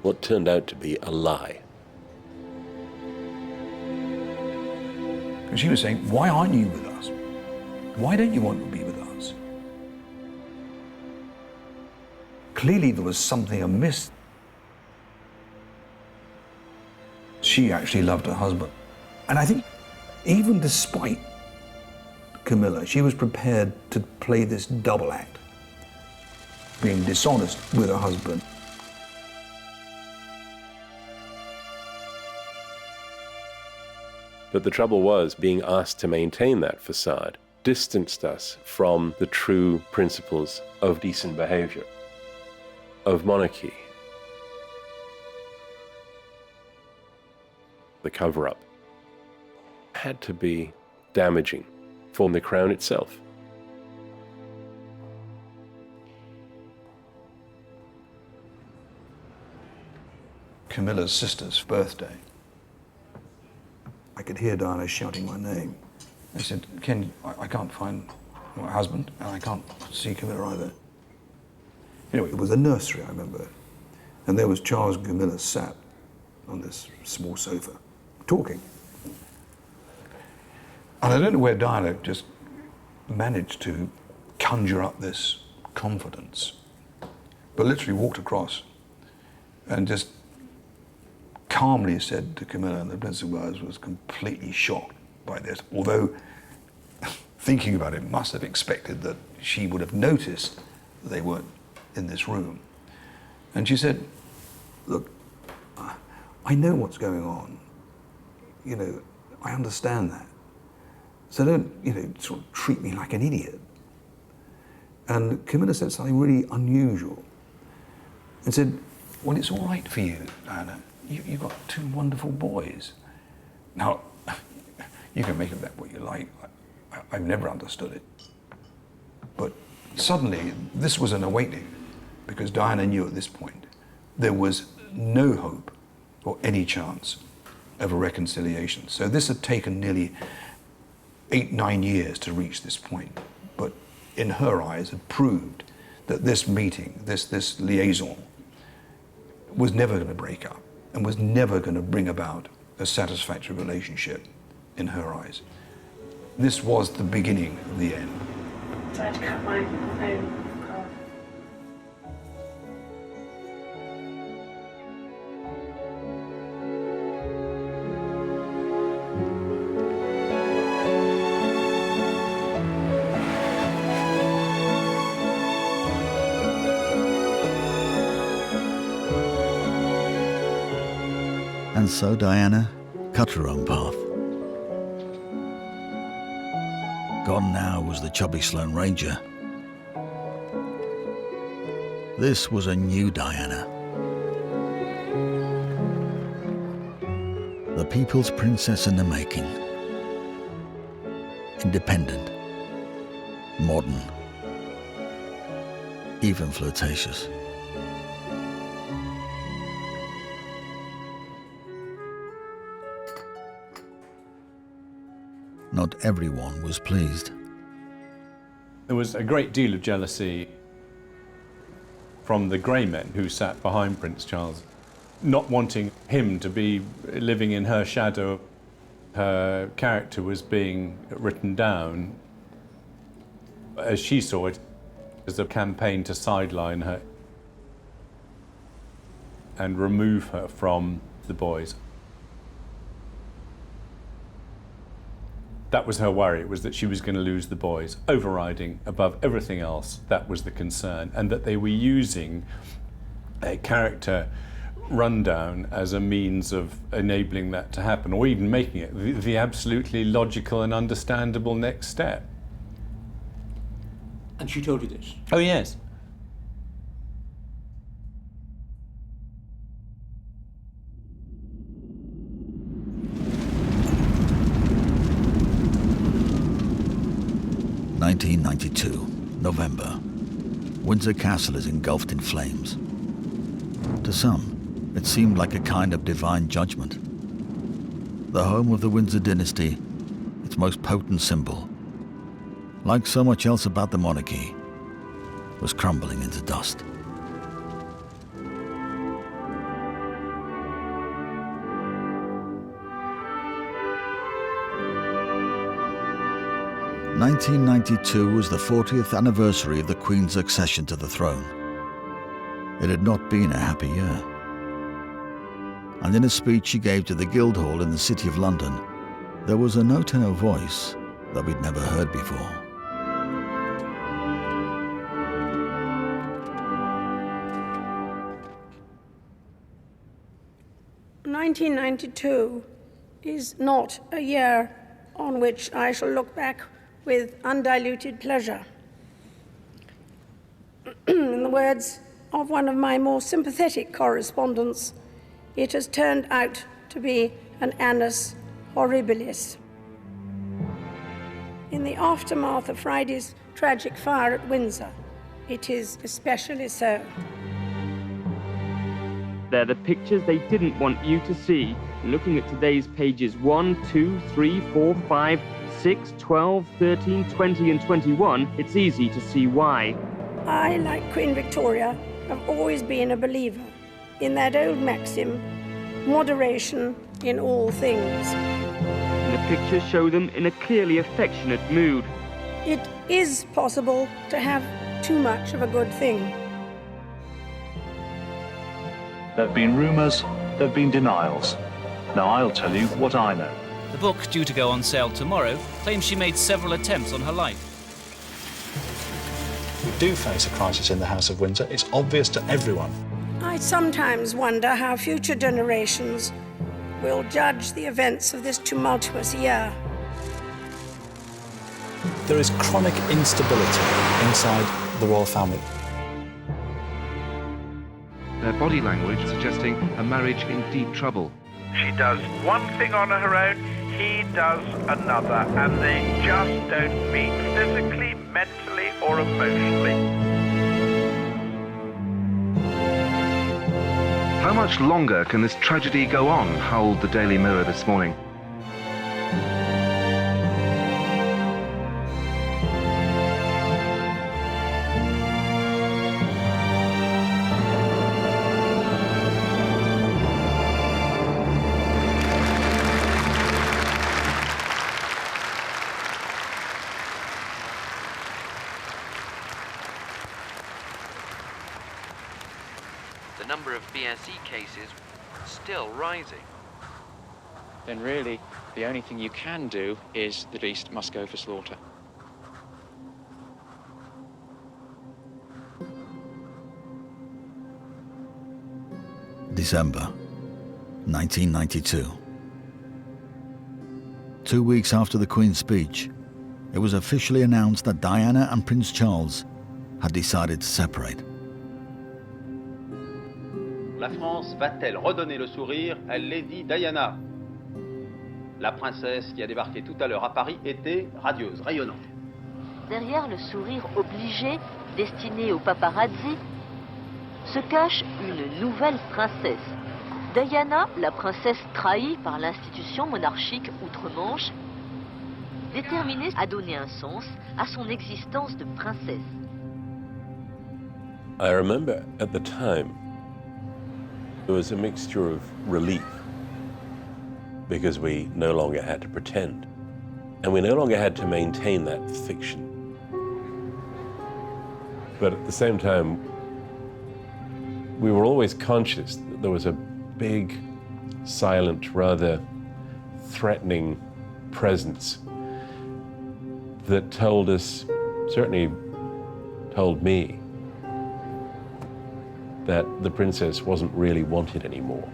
what turned out to be a lie. Because she was saying, why aren't you with us? Why don't you want to be with us? Clearly there was something amiss. She she actually loved her husband. And I think even despite Camilla, she was prepared to play this double act, being dishonest with her husband. But the trouble was, being asked to maintain that facade distanced us from the true principles of decent behavior, of monarchy. The cover-up had to be damaging for the crown itself. Camilla's sister's birthday. I could hear Diana shouting my name. I said, Ken, I can't find my husband, and I can't see Camilla either. Anyway, it was a nursery, I remember. And there was Charles and Camilla sat on this small sofa, talking. And I don't know where Diana just managed to conjure up this confidence, but literally walked across and just calmly said to Camilla, and the Princess of Wales was completely shocked by this, although thinking about it, must have expected that she would have noticed that they weren't in this room. And she said, look, I know what's going on. You know, I understand that. So don't, you know, sort of treat me like an idiot. And Camilla said something really unusual and said, well, it's all right for you, Diana. You've got two wonderful boys. Now, you can make of that what you like. I've never understood it. But suddenly, this was an awakening, because Diana knew at this point there was no hope or any chance of a reconciliation. So this had taken nearly 8-9 years to reach this point, but in her eyes had proved that this meeting, this liaison, was never going to break up and was never going to bring about a satisfactory relationship in her eyes. This was the beginning of the end. So I had to cut my own path. And so Diana cut her own path. Gone now was the chubby Sloane Ranger. This was a new Diana. The people's princess in the making. Independent, modern, even flirtatious. Not everyone was pleased. There was a great deal of jealousy from the grey men who sat behind Prince Charles, not wanting him to be living in her shadow. Her character was being written down, as she saw it, as a campaign to sideline her and remove her from the boys. That was her worry, was that she was going to lose the boys. Overriding above everything else, that was the concern, and that they were using a character rundown as a means of enabling that to happen, or even making it the absolutely logical and understandable next step. And she told you this? Oh, yes. November. Windsor Castle is engulfed in flames. To some, it seemed like a kind of divine judgment. The home of the Windsor dynasty, its most potent symbol, like so much else about the monarchy, was crumbling into dust. (1992) was the 40th anniversary of the Queen's accession to the throne. It had not been a happy year. and in a speech she gave to the Guildhall in the City of London, there was a note in her voice that we'd never heard before. "1992 is not a year on which I shall look back with undiluted pleasure. In the words of one of my more sympathetic correspondents, it has turned out to be an annus horribilis. In the aftermath of Friday's tragic fire at Windsor, it is especially so. They're the pictures they didn't want you to see. Looking at today's pages 1, 2, 3, 4, 5, 6, 12, 13, 20, and 21, it's easy to see why. I, like Queen Victoria, have always been a believer in that old maxim, moderation in all things. And the pictures show them in a clearly affectionate mood. It is possible to have too much of a good thing. There have been rumours, there have been denials. Now I'll tell you what I know. The book, due to go on sale tomorrow, claims she made several attempts on her life. We do face a crisis in the House of Windsor. It's obvious to everyone. I sometimes wonder how future generations will judge the events of this tumultuous year. There is chronic instability inside the royal family. Their body language suggesting a marriage in deep trouble. She does one thing on her own, he does another, and they just don't meet physically, mentally, or emotionally. How much longer can this tragedy go on? Howled the Daily Mirror this morning. The number of BSE cases still rising. Then really, the only thing you can do is the beast must go for slaughter. December 1992. 2 weeks after the Queen's speech, it was officially announced that Diana and Prince Charles had decided to separate. La France va-t-elle redonner le sourire à Lady Diana? La princesse qui a débarqué tout à l'heure à Paris était radieuse, rayonnante. Derrière le sourire obligé, destiné aux paparazzi, se cache une nouvelle princesse. Diana, la princesse trahie par l'institution monarchique outre-Manche, déterminée à donner un sens à son existence de princesse. I remember at the time there was a mixture of relief because we no longer had to pretend and we no longer had to maintain that fiction. But at the same time, we were always conscious that there was a big, silent, rather threatening presence that told us, certainly told me, that the princess wasn't really wanted anymore.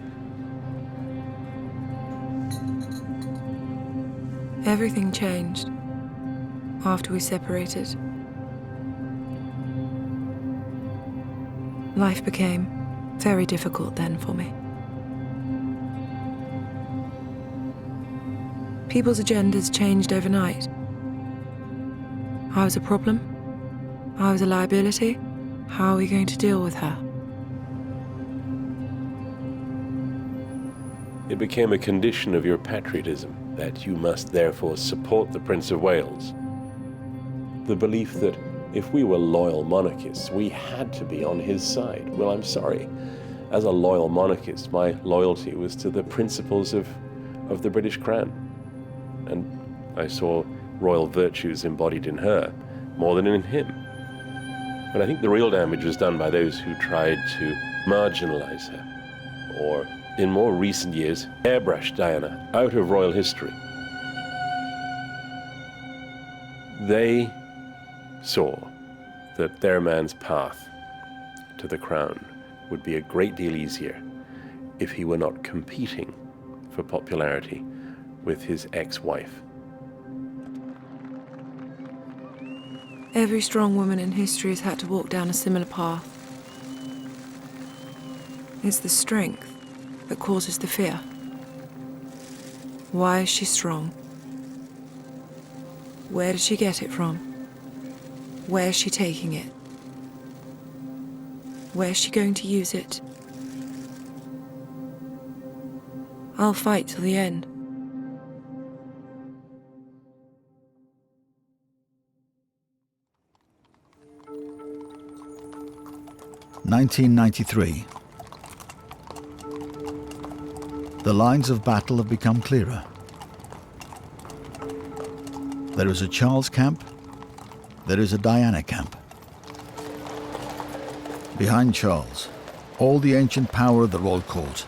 Everything changed after we separated. Life became very difficult then for me. People's agendas changed overnight. I was a problem. I was a liability. How are we going to deal with her? It became a condition of your patriotism that you must therefore support the Prince of Wales. The belief that if we were loyal monarchists, we had to be on his side. Well, I'm sorry. As a loyal monarchist, my loyalty was to the principles of the British Crown. And I saw royal virtues embodied in her more than in him. But I think the real damage was done by those who tried to marginalize her or in more recent years, airbrushed Diana out of royal history. They saw that their man's path to the crown would be a great deal easier if he were not competing for popularity with his ex-wife. Every strong woman in history has had to walk down a similar path. It's the strength that causes the fear. Why is she strong? Where did she get it from? Where is she taking it? Where is she going to use it? I'll fight till the end. (1993). The lines of battle have become clearer. There is a Charles camp, there is a Diana camp. Behind Charles, all the ancient power of the royal court.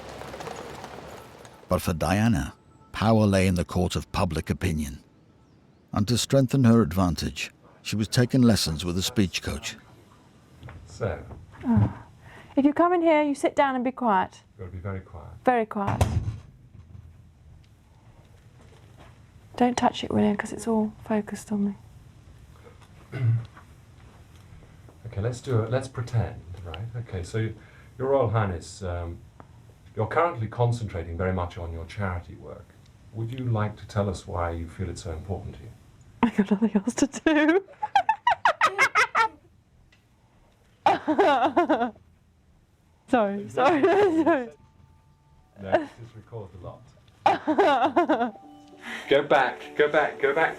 But for Diana, power lay in the court of public opinion. And to strengthen her advantage, she was taking lessons with a speech coach. So, If you come in here, you sit down and be quiet. you've got to be very quiet. Very quiet. Don't touch it, William, because it's all focused on me. Okay, let's pretend, right? Okay, so Your Royal Highness, you're currently concentrating very much on your charity work. Would you like to tell us why you feel it's so important to you? I've got nothing else to do. Sorry. No, this is recorded a lot. Go back to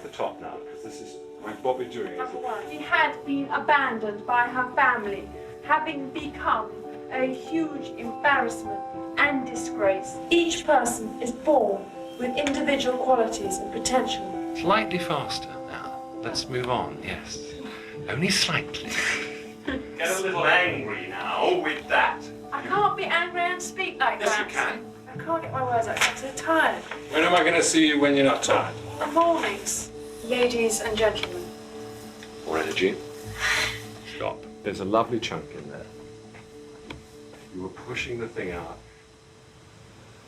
the top now, because this is what we're doing. Number one, she had been abandoned by her family, having become a huge embarrassment and disgrace. Each person is born with individual qualities and potential. Slightly faster now. Let's move on, yes. Only slightly. Get a little angry now with that. I can't be angry and speak like Yes, that. you can. I can't get my words out. I'm so tired. When am I going to see you when you're not tired? The mornings, ladies and gentlemen. More energy. Stop. There's a lovely chunk in there. You were pushing the thing out,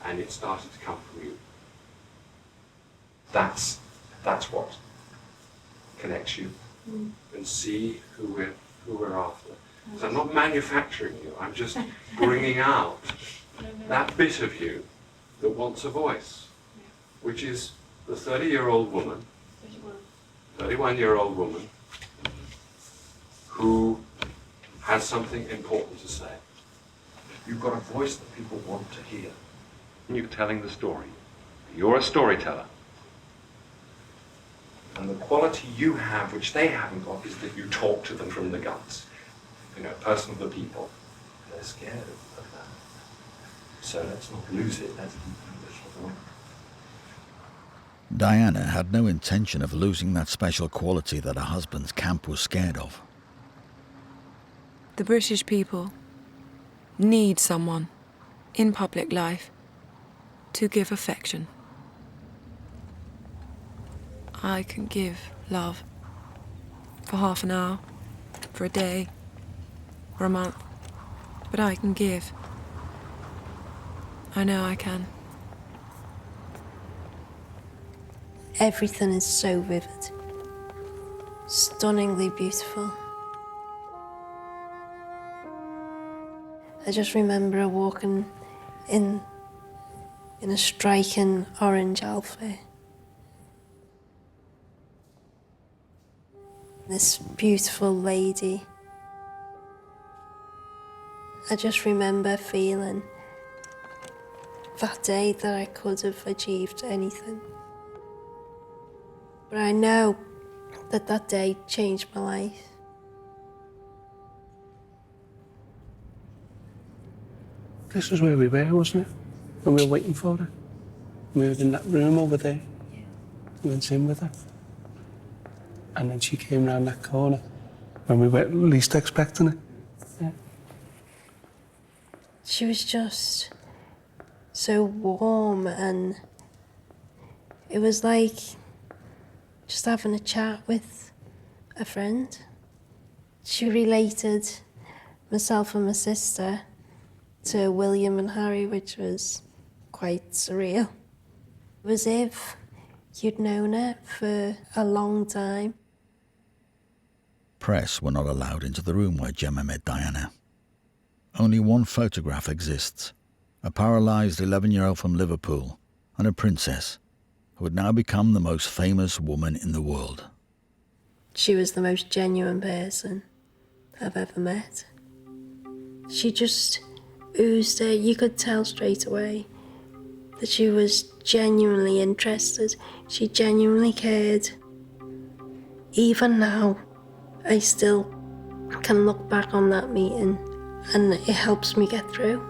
and it started to come from you. That's what connects you, and see who we're after. So I'm not manufacturing you. I'm just bringing out that bit of you that wants a voice, which is the 30-year-old woman, 31-year-old woman, who has something important to say. You've got a voice that people want to hear. You're telling the story. You're a storyteller. And the quality you have, which they haven't got, is that you talk to them from the guts. You know, person of the people. They're scared of that. So let's not lose it. Let's keep it going. Diana had no intention of losing that special quality that her husband's camp was scared of. The British people need someone in public life to give affection. I can give love for half an hour, for a day, or a month, but I can give. I know I can. Everything is so vivid, stunningly beautiful. I just remember walking in a striking orange outfit. This beautiful lady. I just remember feeling that day that I could have achieved anything. But I know that that day changed my life. This was where we were, wasn't it? When we were waiting for her. We were in that room over there. Yeah. We went in with her. And then she came round that corner when we were least expecting it. Yeah. She was just so warm, and it was like just having a chat with a friend. She related myself and my sister to William and Harry, which was quite surreal. It was as if you'd known her for a long time. Press were not allowed into the room where Gemma met Diana. Only one photograph exists, a paralysed 11-year-old from Liverpool and a princess who had now become the most famous woman in the world. She was the most genuine person I've ever met. She just oozed it. You could tell straight away that she was genuinely interested. She genuinely cared. Even now, I still can look back on that meeting and it helps me get through.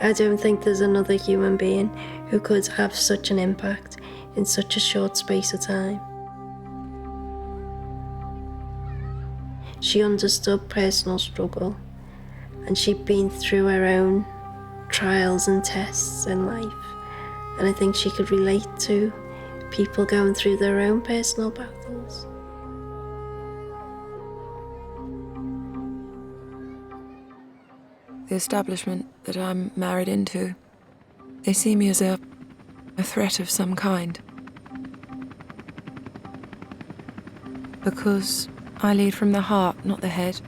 I don't think there's another human being who could have such an impact in such a short space of time. She understood personal struggle, and she'd been through her own trials and tests in life, and I think she could relate to people going through their own personal battles. The establishment that I'm married into, they see me as a threat of some kind. Because I lead from the heart, not the head.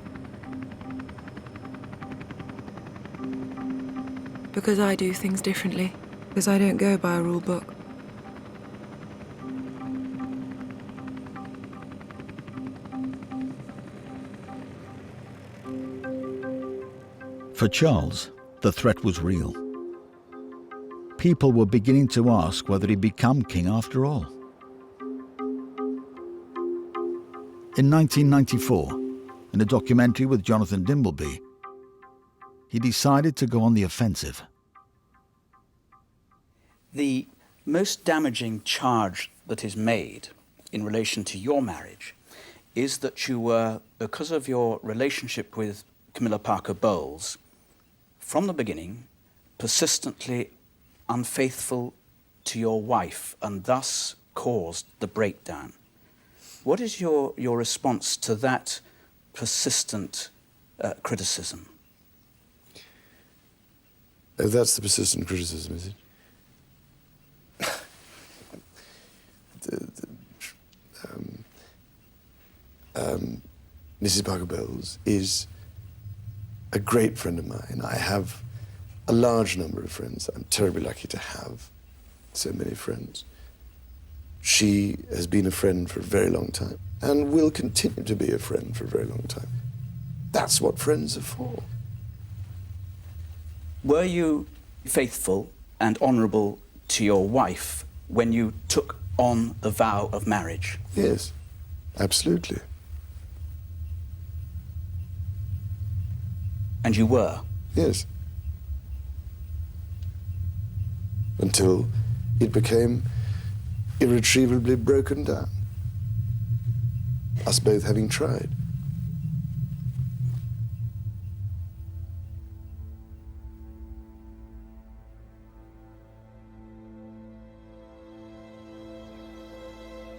Because I do things differently. Because I don't go by a rule book. For Charles, the threat was real. People were beginning to ask whether he'd become king after all. In 1994, in a documentary with Jonathan Dimbleby, he decided to go on the offensive. The most damaging charge that is made in relation to your marriage is that you were, because of your relationship with Camilla Parker Bowles, from the beginning, persistently unfaithful to your wife and thus caused the breakdown. What is your response to that persistent criticism? Oh, that's the persistent criticism, is it? Mrs. Parker Bowles is a great friend of mine. I have a large number of friends. I'm terribly lucky to have so many friends. She has been a friend for a very long time and will continue to be a friend for a very long time. That's what friends are for. Were you faithful and honourable to your wife when you took on the vow of marriage? Yes, absolutely. And you were? Yes. Until it became irretrievably broken down. Us both having tried.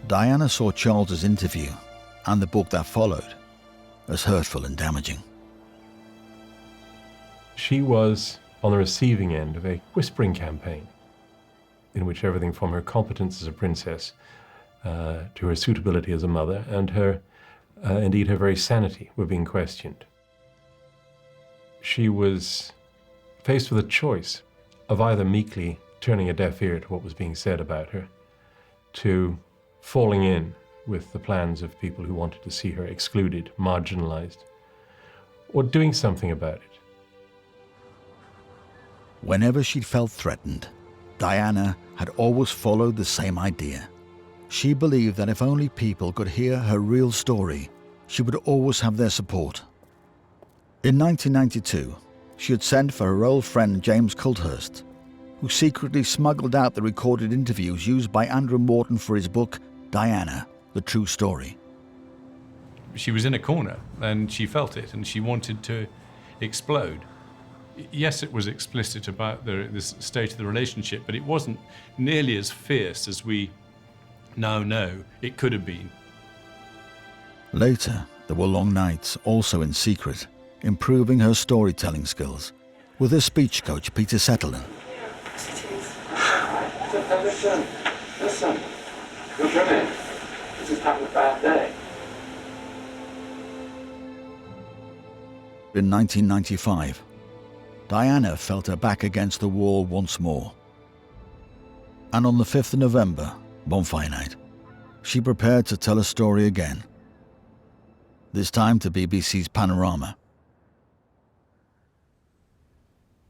Diana saw Charles's interview and the book that followed as hurtful and damaging. She was on the receiving end of a whispering campaign in which everything from her competence as a princess to her suitability as a mother and her, indeed her very sanity were being questioned. She was faced with a choice of either meekly turning a deaf ear to what was being said about her, to falling in with the plans of people who wanted to see her excluded, marginalized, or doing something about it. Whenever she felt threatened, Diana had always followed the same idea. She believed that if only people could hear her real story, she would always have their support. In 1992, she had sent for her old friend James Coulthurst, who secretly smuggled out the recorded interviews used by Andrew Morton for his book, Diana, The True Story. She was in a corner and she felt it and she wanted to explode. Yes, it was explicit about the state of the relationship, but it wasn't nearly as fierce as we now know it could have been. Later, there were long nights, also in secret, improving her storytelling skills, with her speech coach, Peter Settler. Listen, you're dreaming. This has happened a bad day. In 1995, Diana felt her back against the wall once more. And on the 5th of November, bonfire night, she prepared to tell a story again. This time to BBC's Panorama.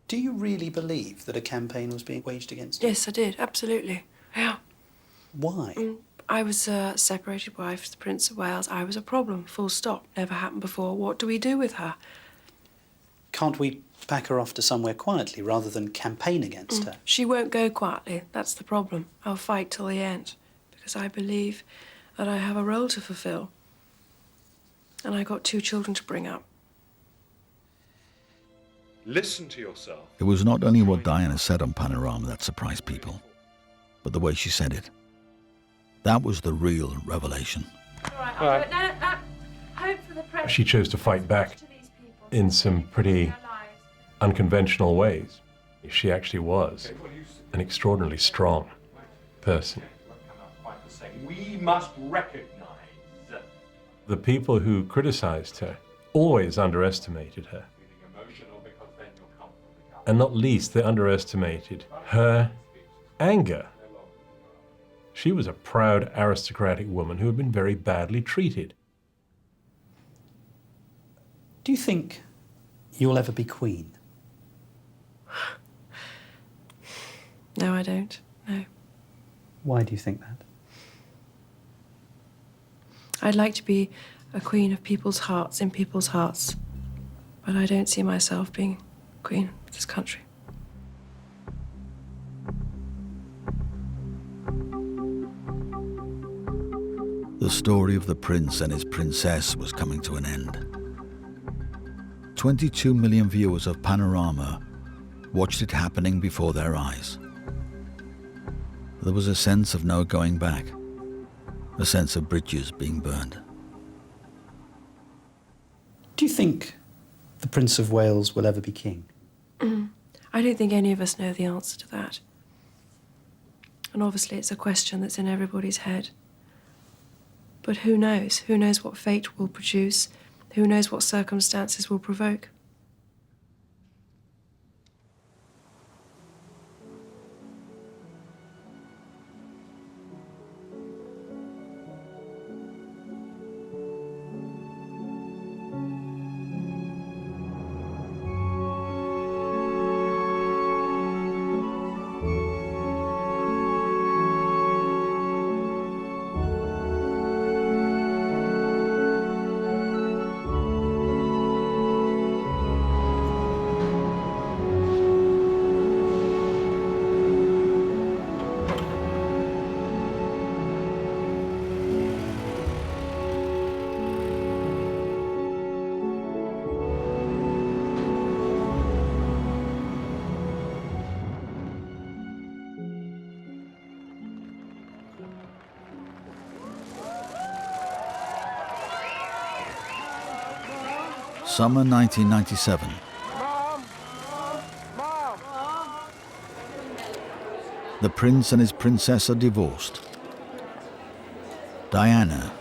Do you really believe that a campaign was being waged against you? Yes, I did, absolutely. Yeah. Why? I was a separated wife to the Prince of Wales. I was a problem, full stop. Never happened before. What do we do with her? Can't we pack her off to somewhere quietly rather than campaign against her? She won't go quietly. That's the problem. I'll fight till the end because I believe that I have a role to fulfill. And I got 2 children to bring up. Listen to yourself. It was not only what Diana said on Panorama that surprised people, but the way she said it. That was the real revelation. All right. Hope for the press. She chose to fight back in some pretty unconventional ways. She actually was an extraordinarily strong person. We must recognize that The people who criticized her always underestimated her. And not least, they underestimated her anger. She was a proud aristocratic woman who had been very badly treated. Do you think you'll ever be queen? No, I don't. No. Why do you think that? I'd like to be a queen of people's hearts, in people's hearts. But I don't see myself being queen of this country. The story of the prince and his princess was coming to an end. 22 million viewers of Panorama watched it happening before their eyes. There was a sense of no going back, a sense of bridges being burned. Do you think the Prince of Wales will ever be king? I don't think any of us know the answer to that. And obviously it's a question that's in everybody's head. But who knows? Who knows what fate will produce? Who knows what circumstances will provoke? Summer 1997. The prince and his princess are divorced. Diana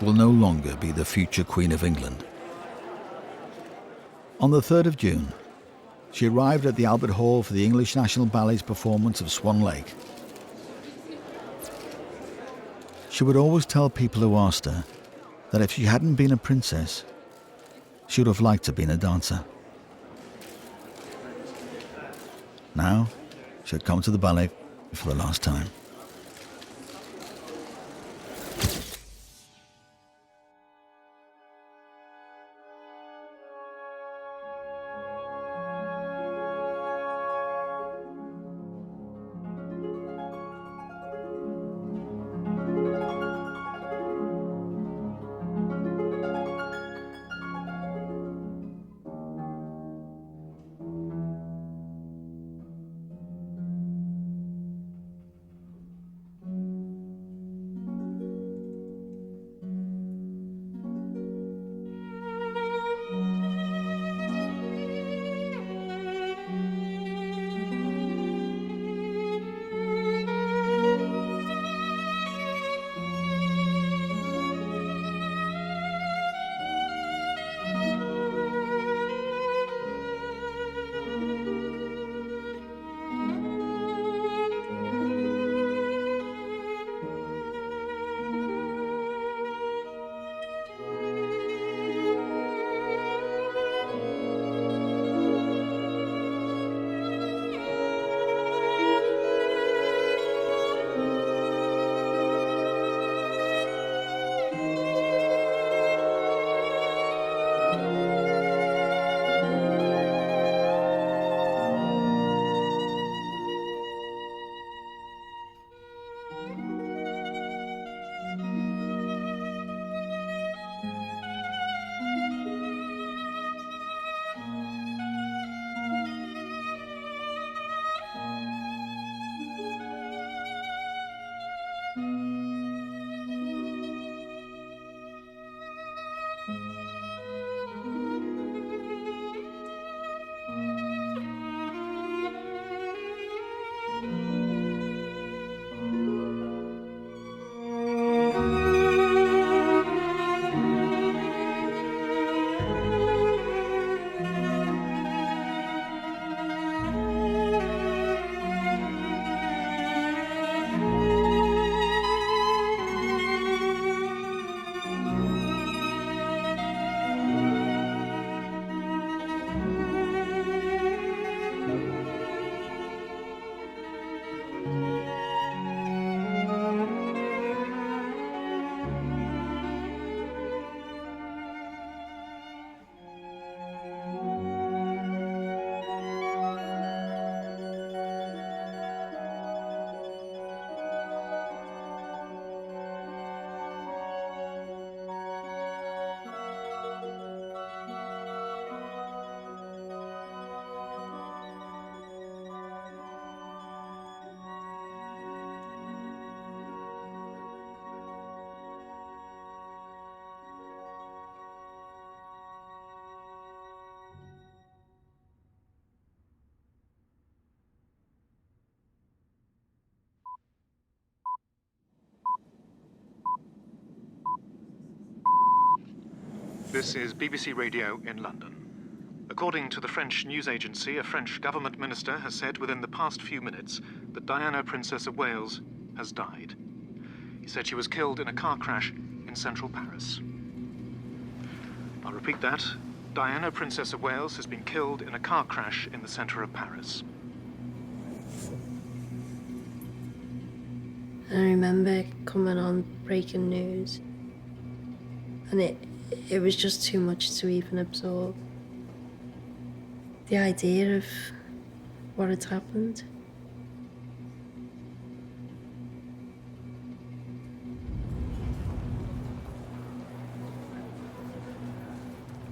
will no longer be the future Queen of England. On the 3rd of June, she arrived at the Albert Hall for the English National Ballet's performance of Swan Lake. She would always tell people who asked her that if she hadn't been a princess, she would have liked to have been a dancer. Now, she had come to the ballet for the last time. This is BBC Radio in London. According to the French news agency, a French government minister has said within the past few minutes that Diana, Princess of Wales, has died. He said she was killed in a car crash in central Paris. I'll repeat that. Diana, Princess of Wales, has been killed in a car crash in the centre of Paris. I remember coming on breaking news, and it was just too much to even absorb. The idea of what had happened.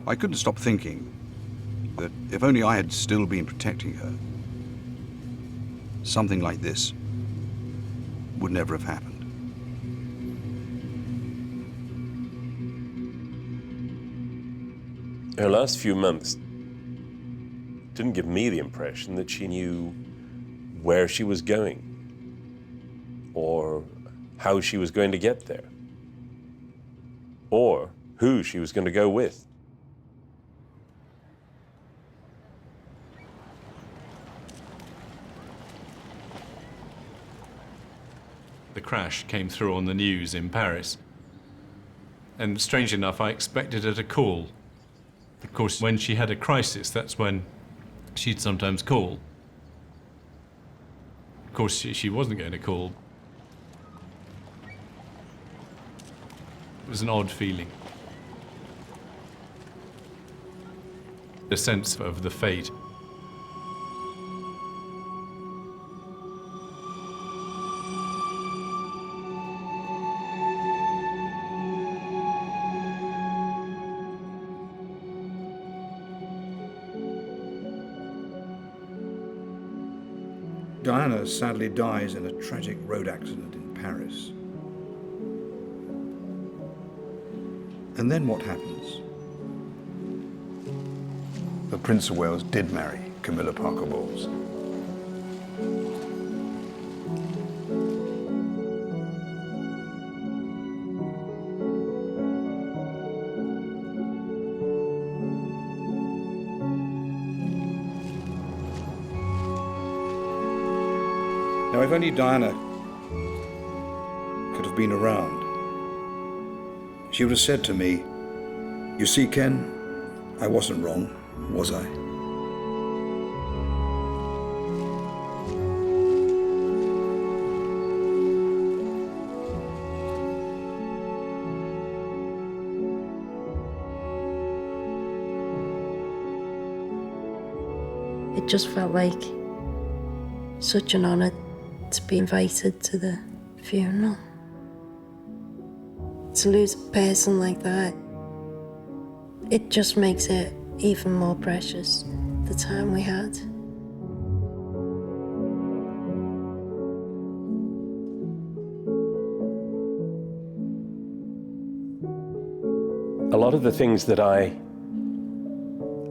I couldn't stop thinking that if only I had still been protecting her, something like this would never have happened. Her last few months didn't give me the impression that she knew where she was going or how she was going to get there or who she was going to go with. The crash came through on the news in Paris. And strangely enough, I expected her to call. Of course, when she had a crisis, that's when she'd sometimes call. Of course, she wasn't going to call. It was an odd feeling. A sense of the fate. Diana sadly dies in a tragic road accident in Paris. And then what happens? The Prince of Wales did marry Camilla Parker Bowles. Now, if only Diana could have been around, she would have said to me, "You see, Ken, I wasn't wrong, was I?" It just felt like such an honour to be invited to the funeral. To lose a person like that, it just makes it even more precious, the time we had. A lot of the things that I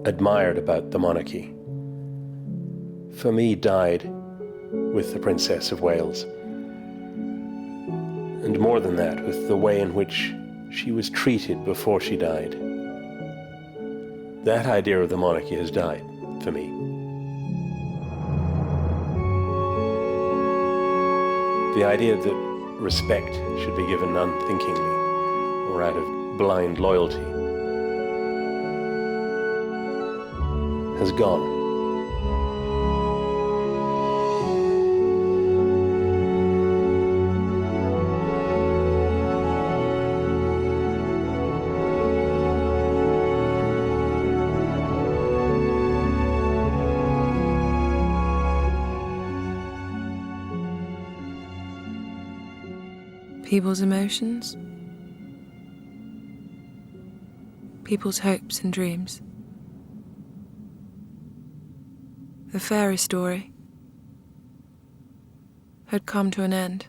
admired about the monarchy, for me, died with the Princess of Wales. And more than that, with the way in which she was treated before she died. That idea of the monarchy has died for me. The idea that respect should be given unthinkingly or out of blind loyalty has gone. People's emotions, people's hopes and dreams. The fairy story had come to an end.